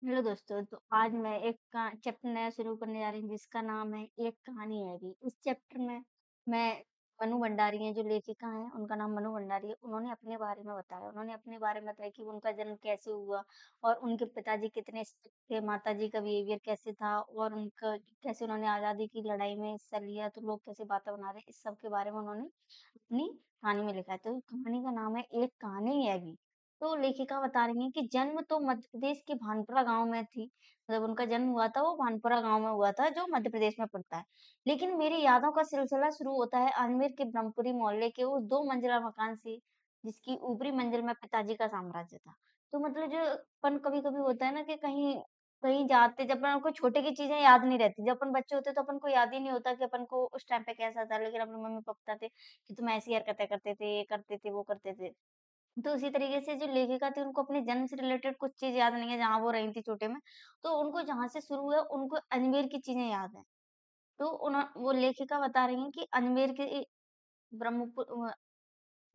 Hello दोस्तों, तो आज मैं एक का चैप्टर नया शुरू करने जा रही हूँ जिसका नाम है एक कहानी है भी। इस चैप्टर में मैं मनु भंडारी हैं जो लेखिका हैं, उनका नाम मनु भंडारी है। उन्होंने अपने बारे में बताया, उन्होंने अपने बारे में बताया कि उनका जन्म कैसे हुआ और उनके पिताजी कितने स्ट्रिक्ट थे, माताजी का बिहेवियर कैसे था और उनका कैसे उन्होंने आज़ादी की लड़ाई में हिस्सा लिया, तो लोग कैसे बातें बना रहे हैं, इस सब के बारे में उन्होंने अपनी कहानी में लिखा है। तो कहानी का नाम है एक कहानी है भी। तो लेखिका बता रही हैं कि जन्म तो मध्य प्रदेश के भानपुरा गाँव में थी। मतलब उनका जन्म हुआ था वो भानपुरा गाँव में हुआ था जो मध्य प्रदेश में पड़ता है। लेकिन मेरी यादों का सिलसिला शुरू होता है अजमेर के ब्रह्मपुरी मोहल्ले के उस 2 मंजिला मकान से, जिसकी ऊपरी मंजिल में पिताजी का साम्राज्य था। तो मतलब जो अपन कभी-कभी होता है ना कि कहीं कहीं जाते जब अपन को छोटे की चीज़ें याद नहीं रहती। जब अपन बच्चे होते तो अपन को याद ही नहीं होता कि अपन को उस टाइम पे कैसा था। लेकिन अपने मम्मी-पापा बताते कि तुम ऐसी हरकतें करते थे, ये करते थे, वो करते थे। तो उसी तरीके से जो लेखिका थी उनको अपने जन्म से रिलेटेड कुछ चीज़ याद नहीं है जहाँ वो रही थी छोटे में। तो उनको जहाँ से शुरू हुआ उनको अजमेर की चीज़ें याद हैं। तो वो लेखिका बता रही हैं कि ब्रह्मपुर अ,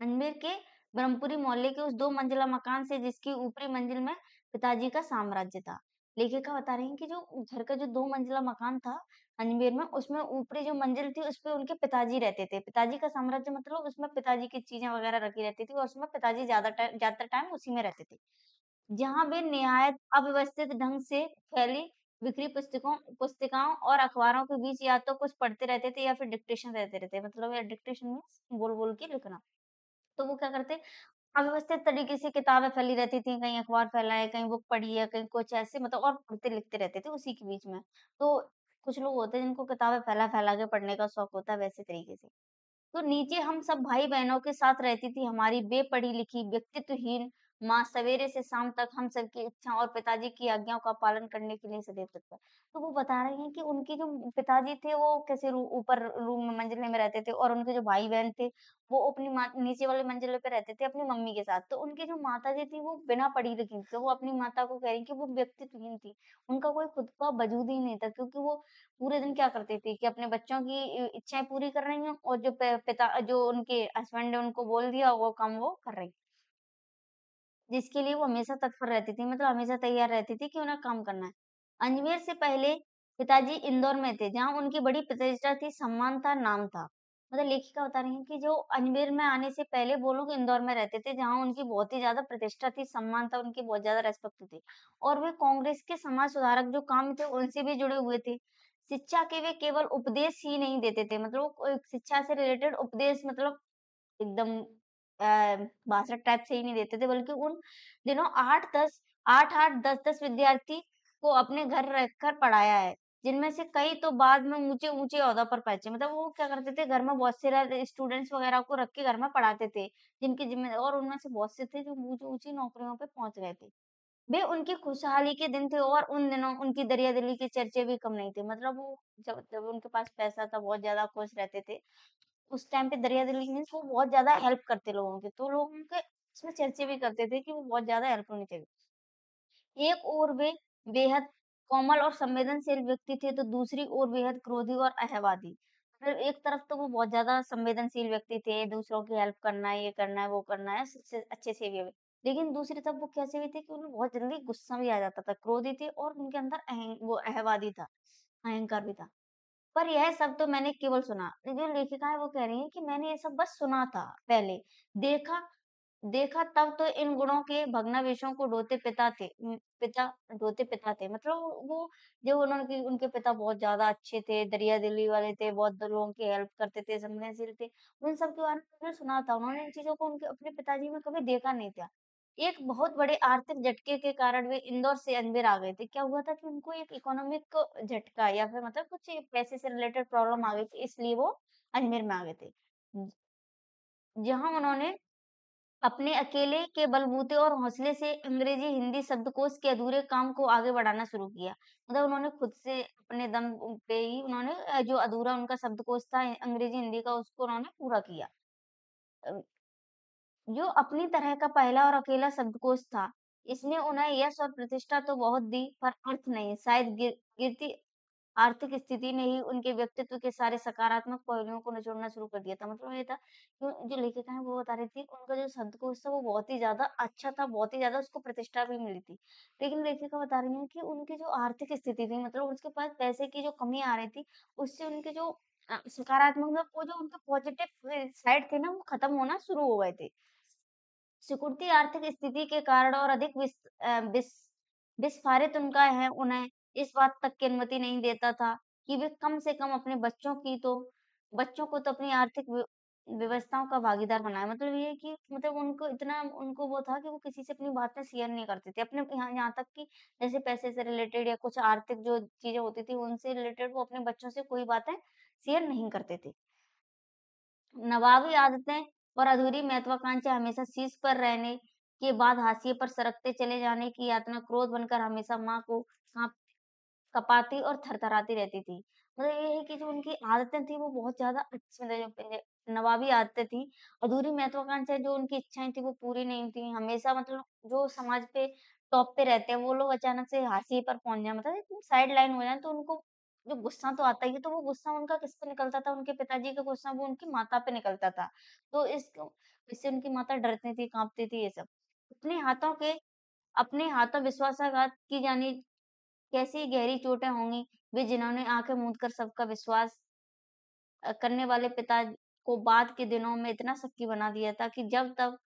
अजमेर के ब्रह्मपुरी मोहल्ले के उस 2 मंजिला मकान से जिसकी ऊपरी मंजिल में पिताजी का साम्राज्य था। लेखिका बता रही हैं कि जो घर का जो 2 मंजिला मकान था अजमेर में, उसमें ऊपरी जो मंजिल थी उसपे उनके पिताजी रहते थे। पिताजी का साम्राज्य मतलब उसमें पिताजी की चीज़ें वग़ैरह रखी रहती थी और उसमें पिताजी ज़्यादातर टाइम उसी में रहते थे। जहाँ वे निहायत अव्यवस्थित ढंग से फैली बिखरी पुस्तिकाओं और अखबारों के बीच या तो कुछ पढ़ते रहते थे या फिर डिक्टेशन देते रहते। मतलब या डिक्टेशन मीन्स बोल-बोल के लिखना। तो वो क्या करते अव्यवस्थित तरीके से किताबें फैली रहती थी, कहीं अखबार फैला है, कहीं बुक पढ़ी है, कहीं कुछ ऐसे मतलब और पढ़ते-लिखते रहते थे उसी के बीच में। तो कुछ लोग होते हैं जिनको किताबें फैला-फैला के पढ़ने का शौक होता है वैसे तरीके से। तो नीचे हम सब भाई-बहनों के साथ रहती थी हमारी बेपढ़ी-लिखी, व्यक्तित्वहीन माँ सवेरे से शाम तक हम सबकी इच्छा और पिताजी की आज्ञाओं का पालन करने के लिए सदैव तत्पर। तो वो बता रही हैं कि उनके जो पिताजी थे वो कैसे ऊपर रूम में मंजिले में रहते थे और उनके जो भाई-बहन थे वो अपनी माँ नीचे वाले मंजिले पे रहते थे अपनी मम्मी के साथ। तो उनकी जो माताजी थी वो बिना पढ़ी-लिखी थी, तो वो अपनी माता को कह रही कि वो व्यक्तित्वहीन थी। उनका कोई खुद का वजूद ही नहीं था क्योंकि वो पूरे दिन क्या करती थी कि अपने बच्चों की इच्छाएँ पूरी कर रही हैं और जो पिता जो उनके हस्बैंड ने उनको बोल दिया वो काम वो कर रही। जिसके लिए वो हमेशा तत्पर रहती थी, मतलब हमेशा तैयार रहती थी कि उन्हें काम करना है। अजमेर से पहले पिताजी इंदौर में थे, जहाँ उनकी बड़ी प्रतिष्ठा थी, सम्मान था, नाम था। मतलब लेखिका बता रही हैं कि जो अजमेर में आने से पहले वो लोग इंदौर में रहते थे, जहाँ उनकी बहुत ही ज़्यादा प्रतिष्ठा थी, सम्मान था, उनकी बहुत ज़्यादा रिस्पेक्ट थी। और वे कांग्रेस के समाज सुधारक जो काम थे, उनसे भी जुड़े हुए थे। शिक्षा के वे केवल उपदेश ही नहीं देते थे, मतलब वो शिक्षा से रिलेटेड उपदेश मतलब एकदम भाषण टाइप से ही नहीं देते थे, बल्कि उन दिनों 8-8 10-10 विद्यार्थी को अपने घर रखकर पढ़ाया है, जिनमें से कई तो बाद में ऊँचे-ऊँचे ओहदों पर पहुँचे। मतलब वो क्या करते थे, घर में बहुत से स्टूडेंट्स वगैरह को रख के घर में पढ़ाते थे, जिनकी ज़िम्मे और उनमें से बहुत से थे जो ऊँची-ऊँची नौकरियों पे पहुँच गए थे। वे उनकी खुशहाली के दिन थे और उन दिनों उनकी दरिया-दिली के चर्चे भी कम नहीं थे। मतलब वो जब जब उनके पास पैसा था, बहुत ज़्यादा खुश रहते थे। उस टाइम पे दरिया-दिली मीन्स वो बहुत ज़्यादा हेल्प करते लोगों की, तो लोग उनके उसमें चर्चे भी करते थे कि वो बहुत ज़्यादा हेल्प होनी चाहिए। एक ओर वे बेहद कोमल और संवेदनशील व्यक्ति थे, तो दूसरी ओर बेहद क्रोधी और अहंवादी। मतलब एक तरफ तो वो बहुत ज़्यादा संवेदनशील व्यक्ति थे, दूसरों की हेल्प करना है, ये करना है, वो करना है, सबसे अच्छे से भी। लेकिन दूसरी तरफ वो कैसे भी थे कि उन्हें बहुत जल्दी गुस्सा भी आ जाता था, क्रोधी थे और उनके अंदर वो अहंवादी था, अहंकार भी था। पर यह सब तो मैंने केवल सुना। जो लेखिका है वो कह रही है कि मैंने ये सब बस सुना था पहले। देखा देखा तब तो इन गुणों के भग्नावशेषों को ढोते पिता थे। मतलब वो जो उन्होंने उनके पिता बहुत ज़्यादा अच्छे थे, दरिया-दिली वाले थे, बहुत लोगों की हेल्प करते थे, संवेदनशील थे। उन सब के बारे में मैंने सुना था। उन्होंने इन चीज़ों को उनके अपने पिताजी में कभी देखा नहीं था। एक बहुत बड़े आर्थिक झटके के कारण वे इंदौर से अजमेर आ गए थे। क्या हुआ था कि उनको एक इकोनॉमिक झटका या फिर मतलब कुछ पैसे से रिलेटेड प्रॉब्लम आ गई थी, इसलिए वो अजमेर में आ गए थे। ज जहाँ उन्होंने अपने अकेले के बलबूते और हौसले से अंग्रेजी हिंदी शब्दकोश के अधूरे काम को आगे बढ़ाना शुरू किया। मतलब उन्होंने खुद से अपने दम पे ही उन्होंने जो अधूरा उनका शब्दकोश था अंग्रेजी हिंदी का उसको उन्होंने पूरा किया। अ, जो अपनी तरह का पहला और अकेला शब्दकोश था। इसने उन्हें यश और प्रतिष्ठा तो बहुत दी पर अर्थ नहीं, शायद गिरती आर्थिक स्थिति ने ही उनके व्यक्तित्व के सारे सकारात्मक पहलुओं को निचोड़ना शुरू कर दिया था। मतलब ये था जो लेखिका हैं वो बता रही थी उनका जो शब्दकोश था वो बहुत ही ज़्यादा अच्छा था, बहुत ही ज़्यादा उसको प्रतिष्ठा भी मिली थी। लेकिन लेखिका बता रही हैं कि उनकी जो आर्थिक स्थिति थी मतलब उसके पास पैसे की जो कमी आ रही थी, उससे उनके जो सकारात्मक में वो जो उनके पॉजिटिव साइड थे ना वो खत्म होना शुरू हो गए थे। सिकुड़ती आर्थिक स्थिति के कारण और अधिक विस्फारित उनका है उन्हें इस बात तक की अनुमति नहीं देता था कि वे कम से कम अपने बच्चों को तो अपनी आर्थिक व्यवस्थाओं का भागीदार बनाएँ। मतलब ये है कि मतलब उनको वो था कि वो किसी से अपनी बातें शेयर नहीं करते थे। अपने यहाँ यहाँ तक कि जैसे पैसे से रिलेटेड या कुछ आर्थिक जो चीज़ें होती थी उनसे रिलेटेड वो अपने बच्चों से कोई बातें शेयर नहीं करते थे। नवाबी आदतें और अधूरी महत्वाकांक्षा हमेशा शीर्ष पर रहने के बाद हाशिए पर सरकते चले जाने की यातना क्रोध बनकर हमेशा माँ को काँप कँपाती और थरथराती रहती थी। मतलब ये है कि जो उनकी आदतें थी वो बहुत ज़्यादा अच्छी मतलब जो नवाबी आदतें थी, अधूरी महत्वाकांक्षाएँ जो उनकी इच्छाएँ थी वो पूरी नहीं थी। हमेशा मतलब जो समाज पे टॉप पे रहते हैं वो लोग अचानक से हाशिए पर पहुँच जाएँ मतलब एकदम साइड लाइन हो जाएँ तो उनको जो गुस्सा तो आता ही है, तो वो गुस्सा उनका किस पे निकलता था, उनके पिताजी का गुस्सा वो उनकी माता पे निकलता था। तो इससे उनकी माता डरती थी, काँपती थी ये सब। अपने हाथों के अपने हाथों विश्वासघात की जानी कैसी गहरी चोटें होंगी, वे जिन्होंने आँखें मूंद कर सबका विश्वास करने वाले पिता को बाद के दिनों में इतना शक्की बना दिया था कि जब तब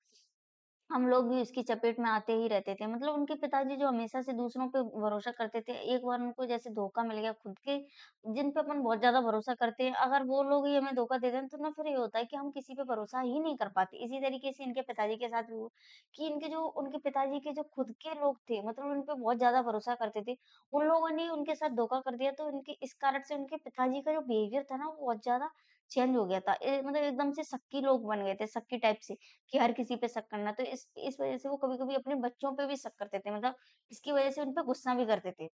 हम लोग भी इसकी चपेट में आते ही रहते थे। मतलब उनके पिताजी जो हमेशा से दूसरों पे भरोसा करते थे, एक बार उनको जैसे धोखा मिल गया खुद के जिन पे अपन बहुत ज़्यादा भरोसा करते हैं, अगर वो लोग ही हमें धोखा दे दें, तो ना फिर ये होता है कि हम किसी पे भरोसा ही नहीं कर पाते। इसी तरीके से इनके पिताजी के साथ भी हुआ कि उनके पिताजी के जो खुद के लोग थे, मतलब उन पे बहुत ज़्यादा भरोसा करते थे, उन लोगों ने उनके साथ धोखा कर दिया, तो उनके इस कारण से उनके पिताजी का जो बिहेवियर था ना, वो बहुत ज़्यादा चेंज हो गया था। मतलब एकदम से शक्की लोग बन गए थे, शक्की टाइप से। कि हर किसी पे शक करना। तो इस वज़ह से वो कभी-कभी अपने बच्चों पे भी शक करते थे। मतलब इसकी वज़ह से उन पे गुस्सा भी करते थे।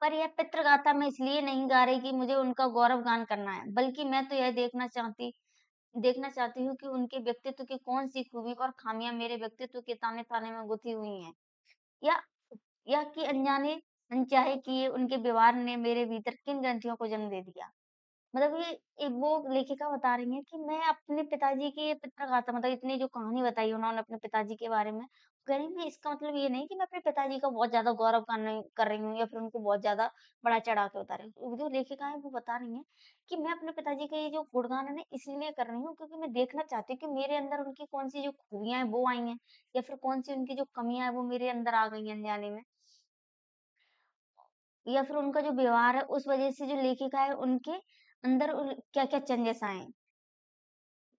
पर यह पितृगाथा मैं इसलिए नहीं गा रही कि मुझे उनका गौरव गान करना है, बल्कि मैं तो यह देखना चाहती हूँ कि उनके व्यक्तित्व की कौन-सी खूबी और खामियाँ मेरे व्यक्तित्व के ताने-ताने में गुँथी हुई हैं। या या कि अनचाहे किए उनके व्यवहार ने मेरे भीतर किन ग्रंथियों को जन्म दे दिया। मतलब ये एक वो लेखिका बता रही हैं कि मैं अपने पिताजी की ये पत्रगाथा मतलब इतनी जो कहानी बताई उन्होंने अपने पिताजी के बारे में, कह रही मैं इसका मतलब ये नहीं कि मैं अपने पिताजी का बहुत ज़्यादा गौरव कर रही हूँ या फिर उनको बहुत ज़्यादा बढ़ा-चढ़ा के बता रही हूँ। वो जो लेखिका है वो बता रही हैं कि मैं अपने पिताजी का ये जो गुणगान है ना इसलिए कर रही हूँ क्योंकि मैं देखना चाहती हूँ कि मेरे अंदर उनकी कौन-सी जो खूबियाँ हैं वो आई हैं या फिर कौन-सी उनकी जो कमियाँ हैं वो मेरे अंदर आ गई हैं अनजाने में। या फिर उनका जो व्यवहार है उस वज़ह से जो लेखिका है उनके अंदर क्या-क्या चेंजेस आए हैं।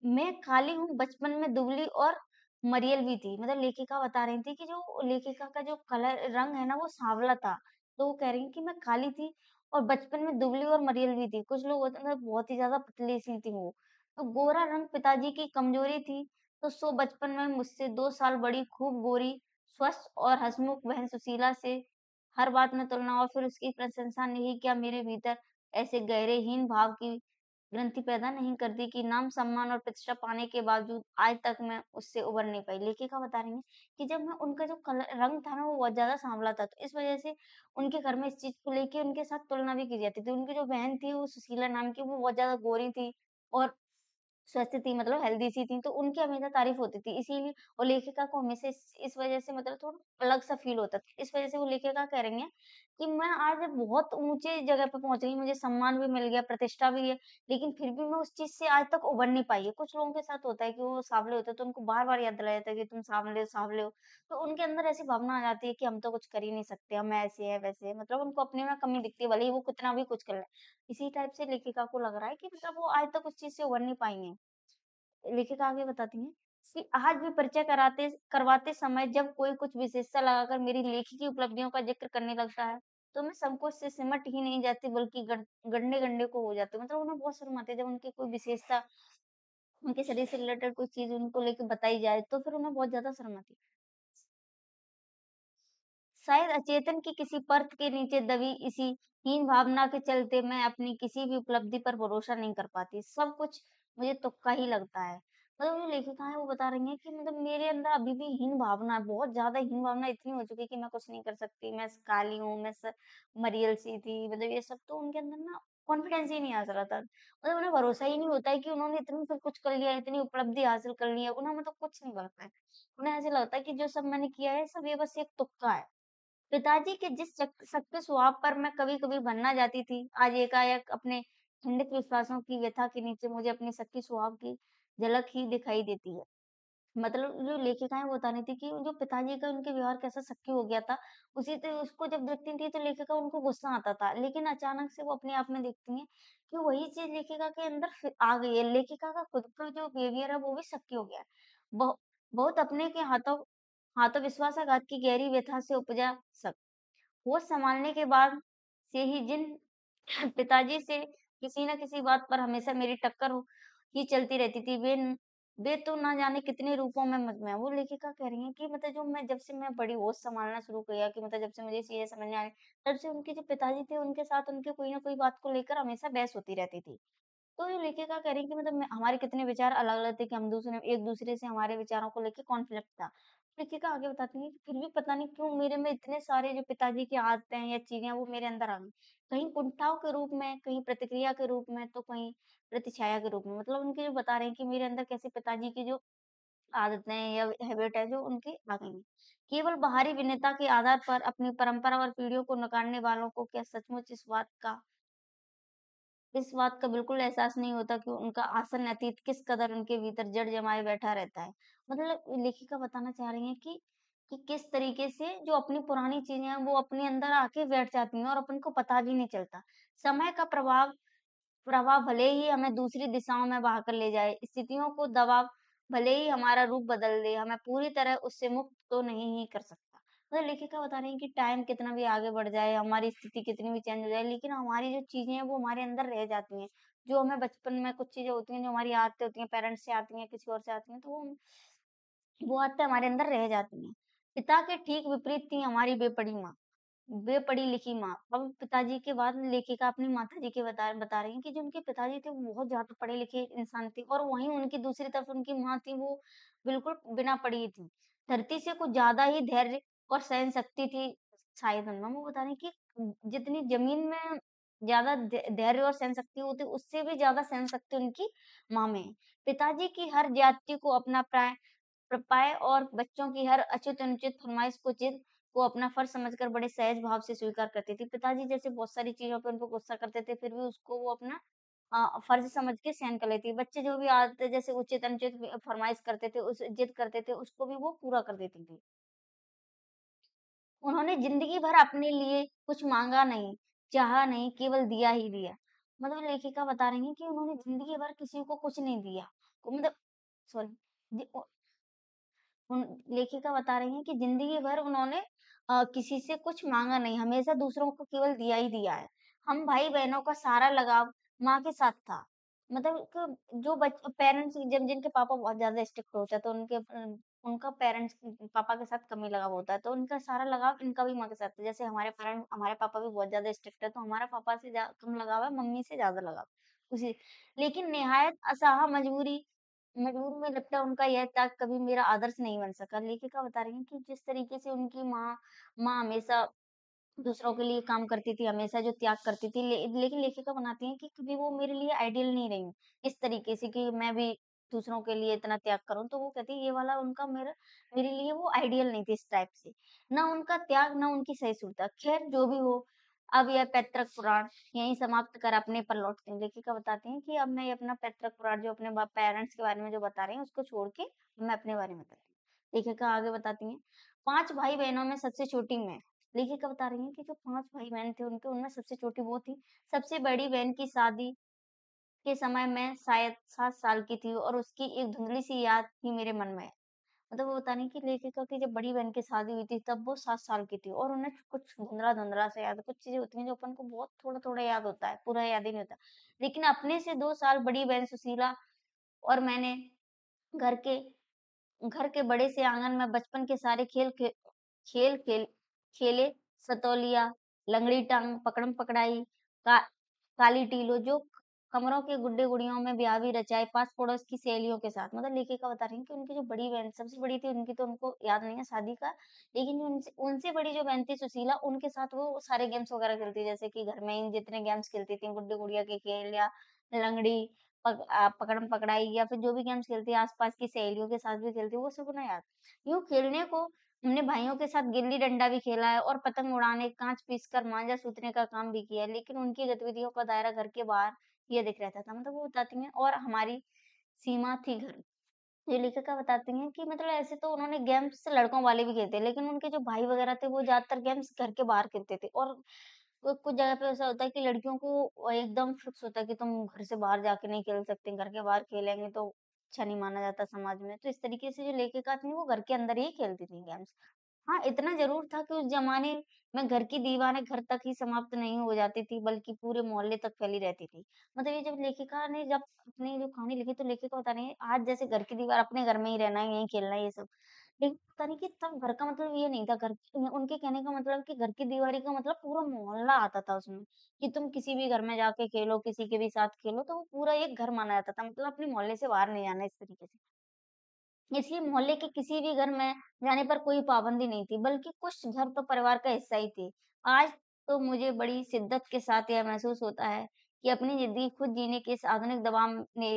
मैं काली हूँ, बचपन में दुबली और मरियल भी थी। मतलब लेखिका बता रही थी कि जो लेखिका का जो रंग है ना वो सांवला था। तो वो कह रही हैं कि मैं काली थी और बचपन में दुबली और मरियल भी थी। कुछ लोग होते हैं ना बहुत ही ज़्यादा पतली-सी थी वो। तो गोरा रंग पिताजी की कमज़ोरी थी, तो सो बचपन में मुझसे 2 साल बड़ी खूब गोरी, स्वस्थ और हँसमुख बहन सुशीला से हर बात में तुलना और फिर उसकी प्रशंसा ने ही क्या मेरे भीतर ऐसे गहरे हीन भाव की ग्रंथि पैदा नहीं करती कि नाम, सम्मान और प्रतिष्ठा पाने के बावजूद आज तक मैं उससे उबर नहीं पाई। लेखिका बता रही हैं कि जब मैं उनका जो रंग था ना वो बहुत ज़्यादा सांवला था, तो इस वज़ह से उनके घर में इस चीज़ को लेके उनके साथ तुलना भी की जाती थी। उनकी जो बहन थी वो सुशीला नाम की वो बहुत ज़्यादा गोरी थी और स्वस्थ थी मतलब हेल्दी सी थी, तो उनकी हमेशा तारीफ़ होती थी। इसीलिए और लेखिका को हमेशा इस वज़ह से मतलब थोड़ा अलग-सा फ़ील होता था। इस वज़ह से वो लेखिका कह रही हैं कि मैं आज बहुत ऊँचे जगह पे पहुँच गई, मुझे सम्मान भी मिल गया, प्रतिष्ठा भी है, लेकिन फिर भी मैं उस चीज़ से आज तक उभर नहीं पाई है। कुछ लोगों के साथ होता है कि वो साँवले होते हैं, तो उनको बार-बार याद दिलाया जाता है कि तुम साँवले हो, साँवले हो। तो उनके अंदर ऐसी भावना आ जाती है कि हम तो कुछ कर ही नहीं सकते, हम ऐसे हैं, वैसे हैं। मतलब उनको अपने में कमी दिखती है, भले ही वो कितना भी कुछ कर लें। इसी टाइप से लेखिका को लग रहा है कि मतलब वो आज तक उस चीज़ से उभर नहीं पाई हैं। लेखिका आगे बताती हैं कि आज भी परिचय करवाते समय जब कोई कुछ विशेषता लगाकर मेरी लेखी उपलब्धियों का ज़िक्र करने लगता है, तो मैं संकोच से सिमट ही नहीं जाती बल्कि गढ़ने-गढ़ने को हो जाती हूँ। मतलब उन्हें बहुत शर्म आती है जब उनकी कोई विशेषता, उनके शरीर से रिलेटेड कोई चीज़ उनको लेके बताई जाए, तो फिर उन्हें बहुत ज़्यादा शर्म आती है। शायद अचेतन की किसी परत के नीचे दबी इसी हीन भावना के चलते मैं अपनी किसी भी उपलब्धि पर भरोसा नहीं कर पाती। सब कुछ मुझे तुक्का ही लगता है। मतलब जो लेखिका हैं वो बता रही हैं कि मतलब मेरे अंदर अभी भी हीन भावना है, बहुत ज़्यादा हीन भावना इतनी हो चुकी है कि मैं कुछ नहीं कर सकती, मैं काली हूँ, मैं मरियल सी थी, मतलब ये सब। तो उनके अंदर ना कॉन्फिडेंस ही नहीं आ रहा था। मतलब उन्हें भरोसा ही नहीं होता है कि उन्होंने इतना सब कुछ कर लिया, इतनी उपलब्धि हासिल कर ली है, उन्हें मतलब कुछ नहीं लगता है। उन्हें ऐसा लगता है कि जो सब मैंने किया है, सब ये बस एक तुक्का है। पिताजी के जिस शक्ति स्वभाव पर मैं कभी-कभी बनना जाती थी, आज एकाएक अपने खंडित विश्वासों की व्यथा के नीचे मुझे अपने शक्ति स्वभाव की झलक ही दिखाई देती है। मतलब जो लेखिका हैं वो बता रही थी कि जो पिताजी का उनके व्यवहार कैसा शक्की हो गया था, उसी से उसको जब देखती थी तो लेखिका उनको गुस्सा आता था। लेकिन अचानक से वो अपने आप में देखती हैं कि वही चीज़ लेखिका के अंदर आ गई है। लेखिका का खुद का जो बिहेवियर है वो भी शक्की हो गया है। बहुत अपने के हाथों हाथों विश्वासघात की गहरी व्यथा से उपजा शक। होश सँभालने के बाद से ही जिन पिताजी से किसी न किसी बात पर हमेशा मेरी टक्कर ही चलती रहती थी। वे तो ना जाने कितने रूपों में मज़ में हैं। वो लेखिका कह रही हैं कि मतलब जो मैं जब से मैं बड़ी होश सँभालना शुरू किया कि मतलब जब से मुझे चीज़ें समझ में आई, तब से उनके जो पिताजी थे, उनके साथ उनकी कोई न कोई बात को लेकर हमेशा बहस होती रहती थी। तो ये लेखिका कह रही हैं कि मतलब हमारे कितने विचार अलग-अलग थे कि हम एक-दूसरे से हमारे विचारों को लेके कॉन्फ्लिक्ट था। लेखिका आगे बताती हैं कि फिर भी पता नहीं क्यों मेरे में इतने सारे जो पिताजी की आदतें हैं या चीज़ें हैं वो मेरे अंदर आ गई। कहीं कुंठाओं के रूप में, कहीं प्रतिक्रिया के रूप में, तो कहीं प्रतिछाया के रूप में। मतलब उनके जो बता रहे हैं कि मेरे अंदर कैसे पिताजी की जो आदतें या हैबिट है जो उनकी आ गई हैं। केवल बाहरी भिन्नता के आधार पर अपनी परंपरा और पीढ़ियों को नकारने वालों को क्या सचमुच इस बात का बिल्कुल एहसास नहीं होता कि उनका आसन्न अतीत किस कदर उनके भीतर जड़ जमाए बैठा रहता है। मतलब लेखिका बताना चाह रही हैं कि किस तरीके से जो अपनी पुरानी चीज़ें हैं, वो अपने अंदर आके बैठ जाती हैं और अपन को पता भी नहीं चलता। समय का प्रभाव प्रभाव भले ही हमें दूसरी दिशाओं में बहा कर ले जाए, स्थितियों को दबाव भले ही हमारा रूप बदल दे, हमें पूरी तरह उससे मुक्त तो नहीं ही कर सकता। मतलब लेखिका बता रही हैं कि टाइम कितना भी आगे बढ़ जाए, हमारी स्थिति कितनी भी चेंज हो जाए, लेकिन हमारी जो चीज़ें हैं वो हमारे अंदर रह जाती हैं। जो हमें बचपन में कुछ चीज़ें होती हैं, जो हमारी आदतें होती हैं, पेरेंट्स से आती हैं, किसी और से आती हैं, तो वो आदतें हमारे अंदर रह जाती हैं। पिता के ठीक विपरीत थी हमारी बेपड़ी माँ। बेपढ़ी-लिखी माँ। अब पिताजी के बाद लेखिका अपनी माताजी के बता रही हैं कि जो उनके पिताजी थे, वो बहुत ज़्यादा पढ़े-लिखे इंसान थे और वहीं उनकी दूसरी तरफ उनकी माँ थी, वो बिल्कुल बिना पढ़ी थी। धरती से कुछ ज़्यादा ही धैर्य और सहनशक्ति थी शायद उनमें। वो बता रही हैं कि जितनी ज़मीन में ज़्यादा धैर्य और सहनशक्ति होती, उससे भी ज़्यादा सहनशक्ति उनकी माँ में है। पिताजी की हर ज्यादती को अपना पाए और बच्चों की हर अचूत-अनुचित फरमाइश को जिद को अपना फर्ज़ समझकर बड़े सहज भाव से स्वीकार करती थी। पिताजी जैसे बहुत सारी चीज़ों पे उनको गुस्सा करते थे, फिर भी उसको वो अपना फर्ज़ समझ के सहन कर लेती थी। बच्चे जो भी आदतें जैसे उचित-अनुचित फरमाइश करते थे, उस जिद करते थे, उसको भी वो पूरा कर देती थी। उन्होंने ज़िंदगी भर अपने लिए कुछ माँगा नहीं, चाहा नहीं, केवल दिया ही दिया। मतलब लेखिका बता रही हैं कि उन्होंने ज़िंदगी भर किसी को कुछ नहीं दिया। मतलब सॉरी जी उन लेखिका बता रही हैं कि ज़िंदगी भर उन्होंने किसी से कुछ माँगा नहीं, हमेशा दूसरों को केवल दिया ही दिया है। हम भाई-बहनों का सारा लगाव माँ के साथ था। मतलब क जो बच पेरेंट्स जब जिनके पापा बहुत ज़्यादा स्ट्रिक्ट होते हैं, तो उनका पेरेंट्स पापा के साथ कम ही लगाव होता है, तो उनका सारा लगाव इनका भी माँ के साथ है। जैसे हमारे पापा भी बहुत ज़्यादा स्ट्रिक्ट है, तो हमारा पापा से कम लगाव है, मम्मी से ज़्यादा लगाव। उसी लेकिन निहायत मजबूर में लगता है उनका यह त्याग कभी मेरा आदर्श नहीं बन सका। लेखिका बता रही हैं कि जिस तरीके से उनकी माँ हमेशा दूसरों के लिए काम करती थी, हमेशा जो त्याग करती थी, लेकिन लेखिका बनाती हैं कि कभी वो मेरे लिए आइडियल नहीं रही, इस तरीके से कि मैं भी दूसरों के लिए इतना त्याग करूँ। तो वो कहती है ये वाला उनका मेरे लिए वो आइडियल नहीं थी इस टाइप से। ना उनका त्याग, ना उनकी सहिष्णुता। खैर जो भी हो, अब यह पैतृक पुराण यहीं समाप्त कर अपने पर लौटते हैं। लेखिका बताती हैं कि अब मैं ये अपना पैतृक पुराण जो अपने पेरेंट्स के बारे में जो बता रही हैं, उसको छोड़ के मैं अपने बारे में बताती हूँ। लेखिका आगे बताती हैं, 5 भाई-बहनों में सबसे छोटी मैं। लेखिका बता रही हैं कि जो 5 भाई-बहन थे उनके उनमें सबसे छोटी वो थी। सबसे बड़ी बहन की शादी के समय मैं शायद 7 साल की थी और उसकी एक धुंधली-सी याद ही मेरे मन में है। मतलब वो बता रही कि लेखिका की जब बड़ी बहन की शादी हुई थी तब वो 7 साल की थी और उन्हें कुछ धुंधला-धुंधला सा याद है। कुछ चीज़ें होती हैं जो अपन को बहुत थोड़ा-थोड़ा याद होता है, पूरा याद ही नहीं होता। लेकिन अपने से 2 साल बड़ी बहन सुशीला और मैंने घर के घर के बड़े से आंगन में बचपन के सारे खेल खेल खेले। सतोलिया, लंगड़ी टांग, पकड़म-पकड़ाई, का काली टीलो जो कमरों के गुड्डे-गुड़ियों में ब्याह भी रचाए, पास-पड़ोस की सहेलियों के साथ। मतलब लेखिका बता रही हैं कि उनकी जो बड़ी बहन सबसे बड़ी थी, उनकी तो उनको याद नहीं है शादी का, लेकिन जो उनसे उनसे बड़ी जो बहन थी सुशीला, उनके साथ वो सारे गेम्स वगैरह खेलती थी, जैसे कि घर में ही जितने गेम्स खेलती थी, गुड्डे-गुड़िया के खेल या लंगड़ी, पकड़म-पकड़ाई या फिर जो भी गेम्स खेलती है, आस-पास की सहेलियों के साथ भी खेलती है, वो सब उन्हें याद। यूँ खेलने को हमने भाइयों के साथ गिल्ली-डंडा भी खेला है और पतंग उड़ाने, काँच पीसकर मांझा सूतने का काम भी किया है, लेकिन उनकी गतिविधियों का दायरा घर के बाहर ये दिख रहता था। मतलब वो बताती हैं और हमारी सीमा थी घर। ये लेखिका बताती हैं कि मतलब ऐसे तो उन्होंने गेम्स लड़कों वाले भी खेलते हैं, लेकिन उनके जो भाई वगैरह थे वो ज़्यादातर गेम्स घर के बाहर खेलते थे और कुछ जगह पे ऐसा होता है कि लड़कियों को एकदम फिक्स होता है कि तुम घर से बाहर जाके नहीं खेल सकती, घर के बाहर खेलेंगे तो अच्छा नहीं माना जाता समाज में। तो इस तरीके से जो लेखिका थी वो घर के अंदर ही खेलती थी गेम्स। हाँ, इतना ज़रूर था कि उस ज़माने में घर की दीवारें घर तक ही समाप्त नहीं हो जाती थी, बल्कि पूरे मोहल्ले तक फैली रहती थी। मतलब ये जब लेखिका ने जब अपनी जो कहानी लिखी, तो लेखिका बता रही है, आज जैसे घर की दीवार अपने घर में ही रहना है, यहीं खेलना है ये सब। लेकिन पता नहीं कि तब घर का मतलब ये नहीं था, उनके कहने का मतलब कि घर की दीवारी का मतलब पूरा मोहल्ला आता था उसमें, कि तुम किसी भी घर में जाके खेलो, किसी के भी साथ खेलो, तो वो पूरा एक घर माना जाता था। मतलब अपने मोहल्ले से बाहर नहीं आना इस तरीके से। इसलिए मोहल्ले के किसी भी घर में जाने पर कोई पाबंदी नहीं थी, बल्कि कुछ घर तो परिवार का हिस्सा ही थे। आज तो मुझे बड़ी शिद्दत के साथ यह महसूस होता है कि अपनी ज़िंदगी खुद जीने के इस आधुनिक दबाव ने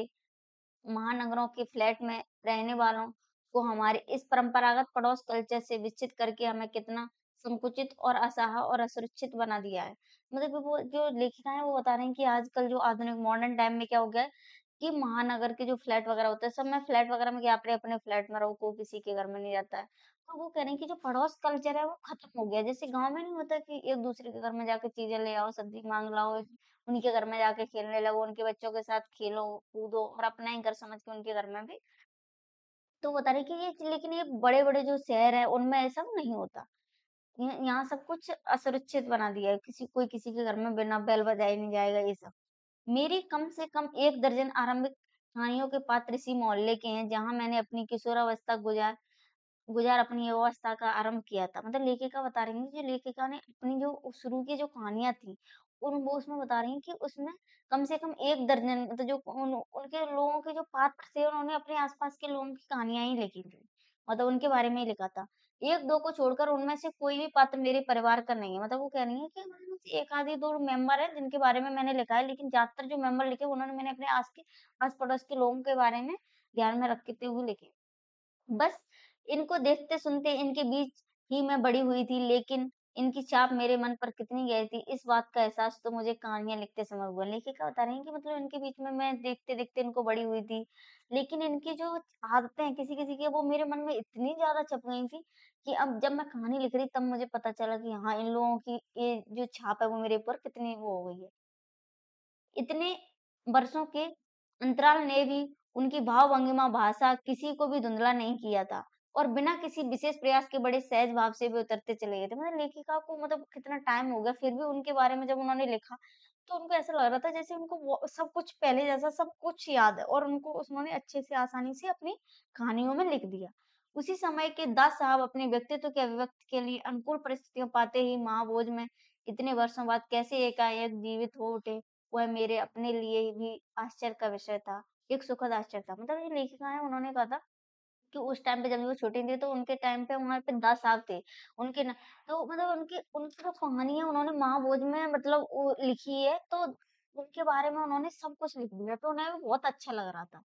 महानगरों के फ्लैट में रहने वालों को हमारे इस परंपरागत पड़ोस कल्चर से विच्छेद करके हमें कितना संकुचित और असहाय और असुरक्षित बना दिया है। मतलब कि वो जो लेखिका है वो बता रही हैं कि आजकल जो आधुनिक मॉडर्न टाइम में क्या हो गया है कि महानगर के जो फ्लैट वगैरह होते हैं, सब में फ्लैट वगैरह में क्या अपने-अपने फ्लैट में रहो, कोई किसी के घर में नहीं रहता है। तो वो कह रही हैं कि जो पड़ोस कल्चर है वो खत्म हो गया है। जैसे गाँव में नहीं होता कि एक-दूसरे के घर में जाके चीज़ें ले आओ, सब्ज़ी माँग लाओ, उन्हीं के घर में जाके खेलने लगो, उनके बच्चों के साथ खेलो, कूदो और अपना ही घर समझ के उनके घर में भी तो बता रहे कि ये लेकिन ये बड़े-बड़े जो शहर हैं, उनमें ऐसा नहीं होता। यहाँ सब कुछ असुरक्षित बना दिया है, कोई किसी के घर में बिना बेल बजाए नहीं जाएगा, ये सब। मेरी कम से कम 1 दर्जन आरंभिक कहानियों के पात्र इसी मोहल्ले के हैं, जहाँ मैंने अपनी किशोरावस्था गुज़ार अपनी अवस्था का आरंभ किया था। मतलब लेखिका बता रही हैं, जो लेखिका ने अपनी जो शुरू की जो कहानियाँ थी, वो उसमें बता रही हैं कि उसमें कम से कम 1 दर्जन मतलब जो उनके लोगों के जो पात्र थे, उन्होंने अपने आस-पास के लोगों की कहानियाँ ही लिखी थी। मतलब उनके बारे में ही लिखा था। 1-2 को छोड़कर उनमें से कोई भी पात्र मेरे परिवार का नहीं है। मतलब वो कह रही हैं कि उनमें से 1 आधे 2 मेंबर हैं, जिनके बारे में मैंने लिखा है, लेकिन ज़्यादातर जो मेंबर लिखे, उन्होंने मैंने अपने आस-पड़ोस के लोगों के बारे में ध्यान में रखते हुए लिखे। बस इनको देखते-सुनते इनके बीच ही मैं बड़ी हुई थी, लेकिन इनकी छाप मेरे मन पर कितनी गहरी थी, इस बात का एहसास तो मुझे कहानियाँ लिखते समय हुआ। लेखिका बता रही हैं कि मतलब इनके बीच में मैं देखते-देखते इनको बड़ी हुई थी, लेकिन इनकी जो आदतें हैं किसी-किसी की वो मेरे मन में इतनी ज़्यादा छप गई थी, कि अब जब मैं कहानी लिख रही तब मुझे पता चला कि हाँ, इन लोगों की ये जो छाप है वो मेरे ऊपर कितनी वो हो गई है। इतने वर्षों के अंतराल ने भी उनकी भाव-भंगिमा, भाषा किसी को भी धुंधला नहीं किया था और बिना किसी विशेष प्रयास के बड़े सहज भाव से भी उतरते चले गए थे। मतलब लेखिका को मतलब कितना टाइम हो गया, फिर भी उनके बारे में जब उन्होंने लिखा, तो उनको ऐसा लग रहा था जैसे उनको वो सब कुछ पहले जैसा सब कुछ याद है और उनको उन्होंने अच्छे से आसानी से अपनी कहानियों में लिख दिया। उसी समय के दास साहब अपने व्यक्तित्व के अभिव्यक्ति के लिए अनुकूल परिस्थितियाँ पाते ही महाभोज में इतने वर्षों बाद कैसे एकाएक जीवित हो उठे, वह मेरे अपने लिए भी आश्चर्य का विषय था, एक सुखद आश्चर्य था। मतलब ये लेखिका हैं उन्होंने कहा था कि उस टाइम पे जब वो छोटी थी तो उनके टाइम पे वहाँ पे दास साहब थे। उनके न तो मतलब उनकी उनकी जो कहानी है उन्होंने महाभोज में मतलब वो लिखी है तो उनके बारे में उन्होंने सब कुछ लिख दिया तो उन्हें भी बहुत अच्छा लग रहा था।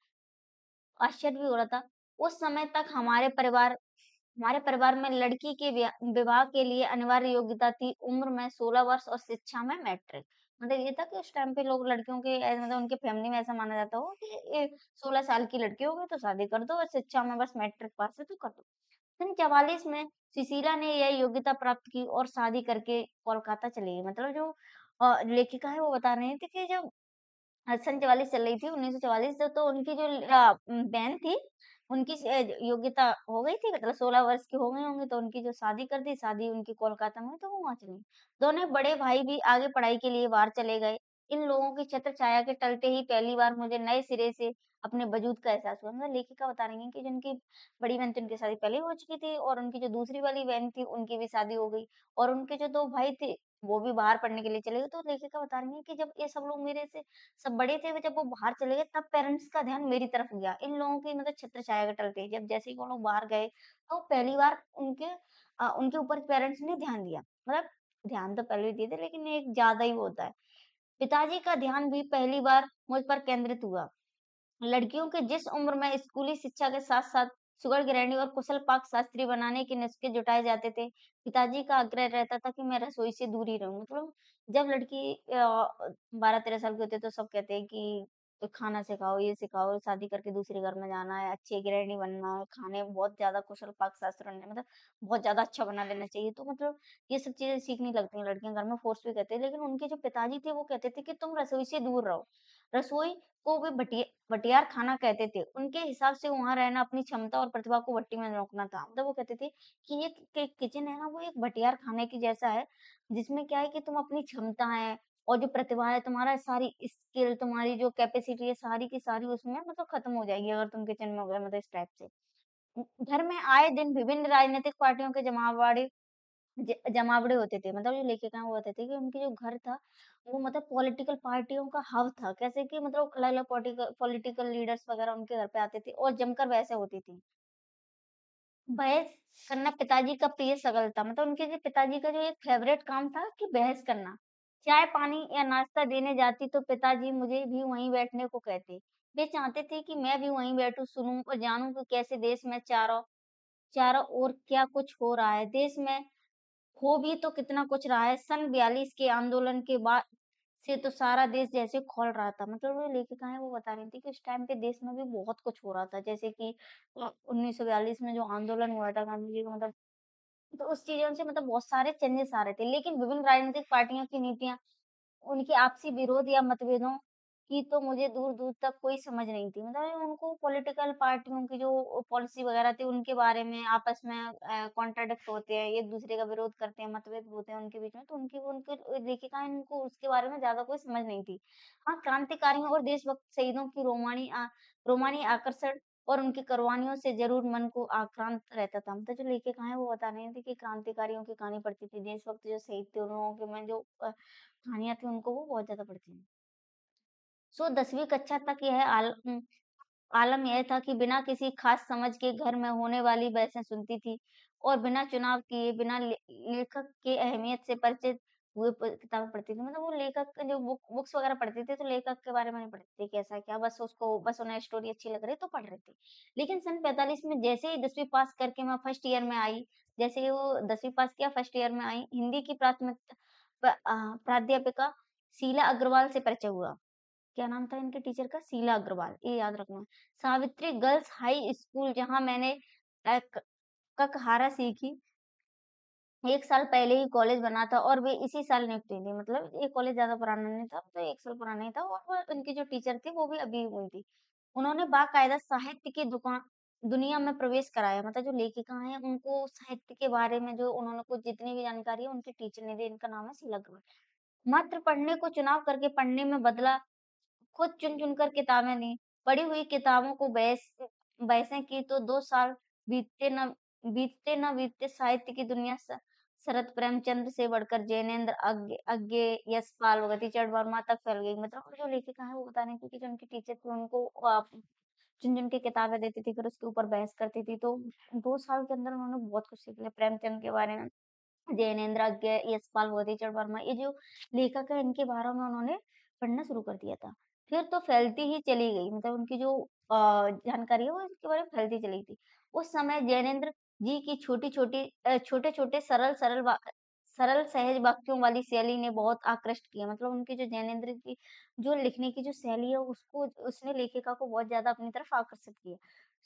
आश्चर्य भी हो रहा था। उस समय तक हमारे परिवार में लड़की के विवाह के लिए अनिवार्य योग्यता थी, उम्र में 16 वर्ष और शिक्षा में मैट्रिक। मतलब ये था कि उस टाइम पे लोग लड़कियों के मतलब उनके फैमिली में ऐसा माना जाता हो कि 16 साल की लड़की हो गई तो शादी कर दो और शिक्षा में बस मैट्रिक पास है तो कर दो। सन 44 में सुशीला ने यह योग्यता प्राप्त की और शादी करके कोलकाता चली गई। मतलब जो लेखिका है वो बता रहे थे कि जब सन 44 चल रही थी 1944 तो उनकी जो बहन थी, उनकी योग्यता हो गई थी मतलब 16 वर्ष की हो गई होंगी तो उनकी जो शादी कर दी, शादी उनकी कोलकाता में हुई तो वो वहाँ चली गई। दोनों बड़े भाई भी आगे पढ़ाई के लिए बाहर चले गए। इन लोगों की छत्र छाया के टलते ही पहली बार मुझे नए सिरे से अपने वजूद का एहसास हुआ। मतलब लेखिका बता रही हैं कि जिनकी बड़ी बहन थी उनकी शादी पहले ही हो चुकी थी और उनकी जो दूसरी वाली बहन थी उनकी भी शादी हो गई और उनके जो 2 भाई थे वो भी बाहर पढ़ने के लिए चले गए। तो लेखिका बता रही हैं कि जब ये सब लोग मेरे से सब बड़े थे, जब वो बाहर चले गए तब पेरेंट्स का ध्यान मेरी तरफ गया। इन लोगों की मतलब छत्र छाया के टलते ही जब जैसे ही वो लोग बाहर गए, तो पहली बार उनके ऊपर पेरेंट्स ने ध्यान दिया। मतलब ध्यान तो पहले भी दिए थे लेकिन एक ज़्यादा ही होता है। पिताजी का ध्यान भी पहली बार मुझ पर केंद्रित हुआ। लड़कियों के जिस उम्र में स्कूली शिक्षा के साथ-साथ सुगर गृहिणी और कुशल पाक शास्त्री बनाने के नुस्खे जुटाए जाते थे, पिताजी का आग्रह रहता था कि मैं रसोई से दूर ही रहूँ। मतलब जब लड़की 12-13 साल की होती है तो सब कहते हैं कि खाना सिखाओ, ये सिखाओ, शादी करके दूसरे घर में जाना है, अच्छी गृहिणी बनना है, खाने में बहुत ज़्यादा कुशल पाक शास्त्र मतलब बहुत ज़्यादा अच्छा बना लेना चाहिए। तो मतलब ये सब चीज़ें सीखने लगती हैं लड़कियाँ, घर में फ़ोर्स भी करते हैं। लेकिन उनके जो पिताजी थे वो कहते थे कि तुम रसोई से दूर रहो। रसोई को वे बटियार खाना कहते थे। उनके हिसाब से वहाँ रहना अपनी क्षमता और प्रतिभा को भट्टी में झोंकना था। मतलब वो कहते थे कि ये किचन है ना वो एक बटियार खाने की जैसा है, जिसमें क्या है कि तुम अपनी क्षमता है और जो प्रतिभा है तुम्हारा सारी स्किल तुम्हारी जो कैपेसिटी है सारी की सारी उसमें मतलब खत्म हो जाएगी अगर तुम किचन में हो गए मतलब इस टाइप से। घर में आए दिन विभिन्न राजनीतिक पार्टियों के जमावड़े होते थे। मतलब जो लेखिकाएँ वो बताती थी कि उनके जो घर था, वो मतलब पॉलिटिकल पार्टियों का हब था। कैसे कि मतलब अलग-अलग पॉलिटिकल लीडर्स वगैरह उनके घर पे आते थे और जमकर बहसें होती थी। बहस करना पिताजी का प्रिय शगल था। मतलब उनके जो पिताजी का जो एक फ़ेवरेट काम था कि बहस करना। चाय-पानी या नाश्ता देने जाती तो पिताजी मुझे भी वहीं बैठने को कहते। वे चाहते थे कि मैं भी वहीं बैठूँ, सुनूँ और जानूँ कि कैसे देश में चारों चारों ओर क्या कुछ हो रहा है। देश में हो भी तो कितना कुछ रहा है। सन 42 के आंदोलन के बाद से तो सारा देश जैसे खौल रहा था। मतलब वो लेखिकाएँ वो बता रही थी कि उस टाइम पे देश में भी बहुत कुछ हो रहा था। जैसे कि 1942 में जो आंदोलन हुआ था गांधी जी का मतलब तो उस चीज़ों से मतलब बहुत सारे चेंजेस आ रहे थे। लेकिन विभिन्न राजनीतिक पार्टियों की नीतियाँ उनके आपसी विरोध या मतभेदों की तो मुझे दूर-दूर तक कोई समझ नहीं थी। मतलब उनको पॉलिटिकल पार्टियों की जो पॉलिसी वगैरह थी, उनके बारे में आपस में कॉन्ट्राडिक्ट होते हैं, एक-दूसरे का विरोध करते हैं, मतभेद होते हैं उनके बीच में, तो उनकी लेखिकाएँ उनको उसके बारे में ज़्यादा कोई समझ नहीं थी। हाँ, क्रांतिकारियों और देशभक्त शहीदों की रोमानी आकर्षण और उनकी कुर्बानियों से ज़रूर मन को आक्रांत रहता था। मतलब जो लेखिकाएँ हैं, वो बता रही थी कि क्रांतिकारियों की कहानी पढ़ती थी, देशभक्त जो शहीद थे, उन लोगों के में जो कहानियाँ थी उनको वो बहुत ज़्यादा पढ़ती थी। सो 10वीं कक्षा तक यह आलम यह था कि बिना किसी ख़ास समझ के घर में होने वाली बहसें सुनती थी और बिना चुनाव किए, बिना लेखक के अहमियत से परिचित हुए किताबें पढ़ती थी। मतलब वो लेखक के जो बुक्स वग़ैरह पढ़ती थी, तो लेखक के बारे में नहीं पढ़ती थी, कैसा क्या, बस उन्हें स्टोरी अच्छी लग रही तो पढ़ रही थी। लेकिन सन 45 में जैसे ही 10वीं पास करके मैं फर्स्ट ईयर में आई, जैसे ही वो 10वीं पास किया, फर्स्ट ईयर में आई, हिंदी की प्राध्यापिका शीला अग्रवाल से परिचय हुआ। क्या नाम था इनके टीचर का? शीला अग्रवाल, ये याद रखना। सावित्री गर्ल्स हाई स्कूल जहाँ मैंने अ, क ककहारा सीखी, 1 साल पहले ही कॉलेज बना था और वे इसी साल नियुक्त हुई थी। मतलब ये कॉलेज ज़्यादा पुराना नहीं था, तो 1 साल पुराना ही था और वो उनकी जो टीचर थी, वो भी अभी हुई थी। उन्होंने बाकायदा साहित्य की दुनिया में प्रवेश कराया। मतलब जो लेखिका हैं, उनको साहित्य के बारे में जो उन्होंने कुछ जितनी भी जानकारी है, उनके टीचर ने दी। इनका नाम है शीला अग्रवाल। मात्र पढ़ने को चुनाव करके पढ़ने में बदला खुद चुन-चुन कर किताबें दी। पढ़ी हुई किताबों को बहसें की तो 2 साल बीतते न बीतते साहित्य की दुनिया शरत प्रेमचंद से बढ़कर जैनेंद्र, अज्ञे, यशपाल, गतिचंद वर्मा तक फैल गई। मतलब जो लेखिका हैं वो बता रही थी कि जो उनकी टीचर थी उनको चुन-चुन के किताबें देती थी, फिर उसके ऊपर बहस करती थी। तो 2 साल के अंदर उन्होंने बहुत कुछ सीख लिया प्रेमचंद के बारे में। जैनेंद्र, यशपाल, बोधिचरण वर्मा ये जो लेखक है इनके बारे में उन्होंने पढ़ना शुरू कर दिया था। फिर तो फैलती ही चली गई मतलब उनकी जो जानकारी है वो इसके बारे में फैलती चली थी। उस समय जैनेंद्र जी की छोटे-छोटे सरल सहज वाक्यों वाली शैली ने बहुत आकृष्ट किया। मतलब उनकी जो जैनेंद्र की जो लिखने की जो शैली है उसको उसने लेखिका को बहुत ज़्यादा अपनी तरफ आकर्षित किया।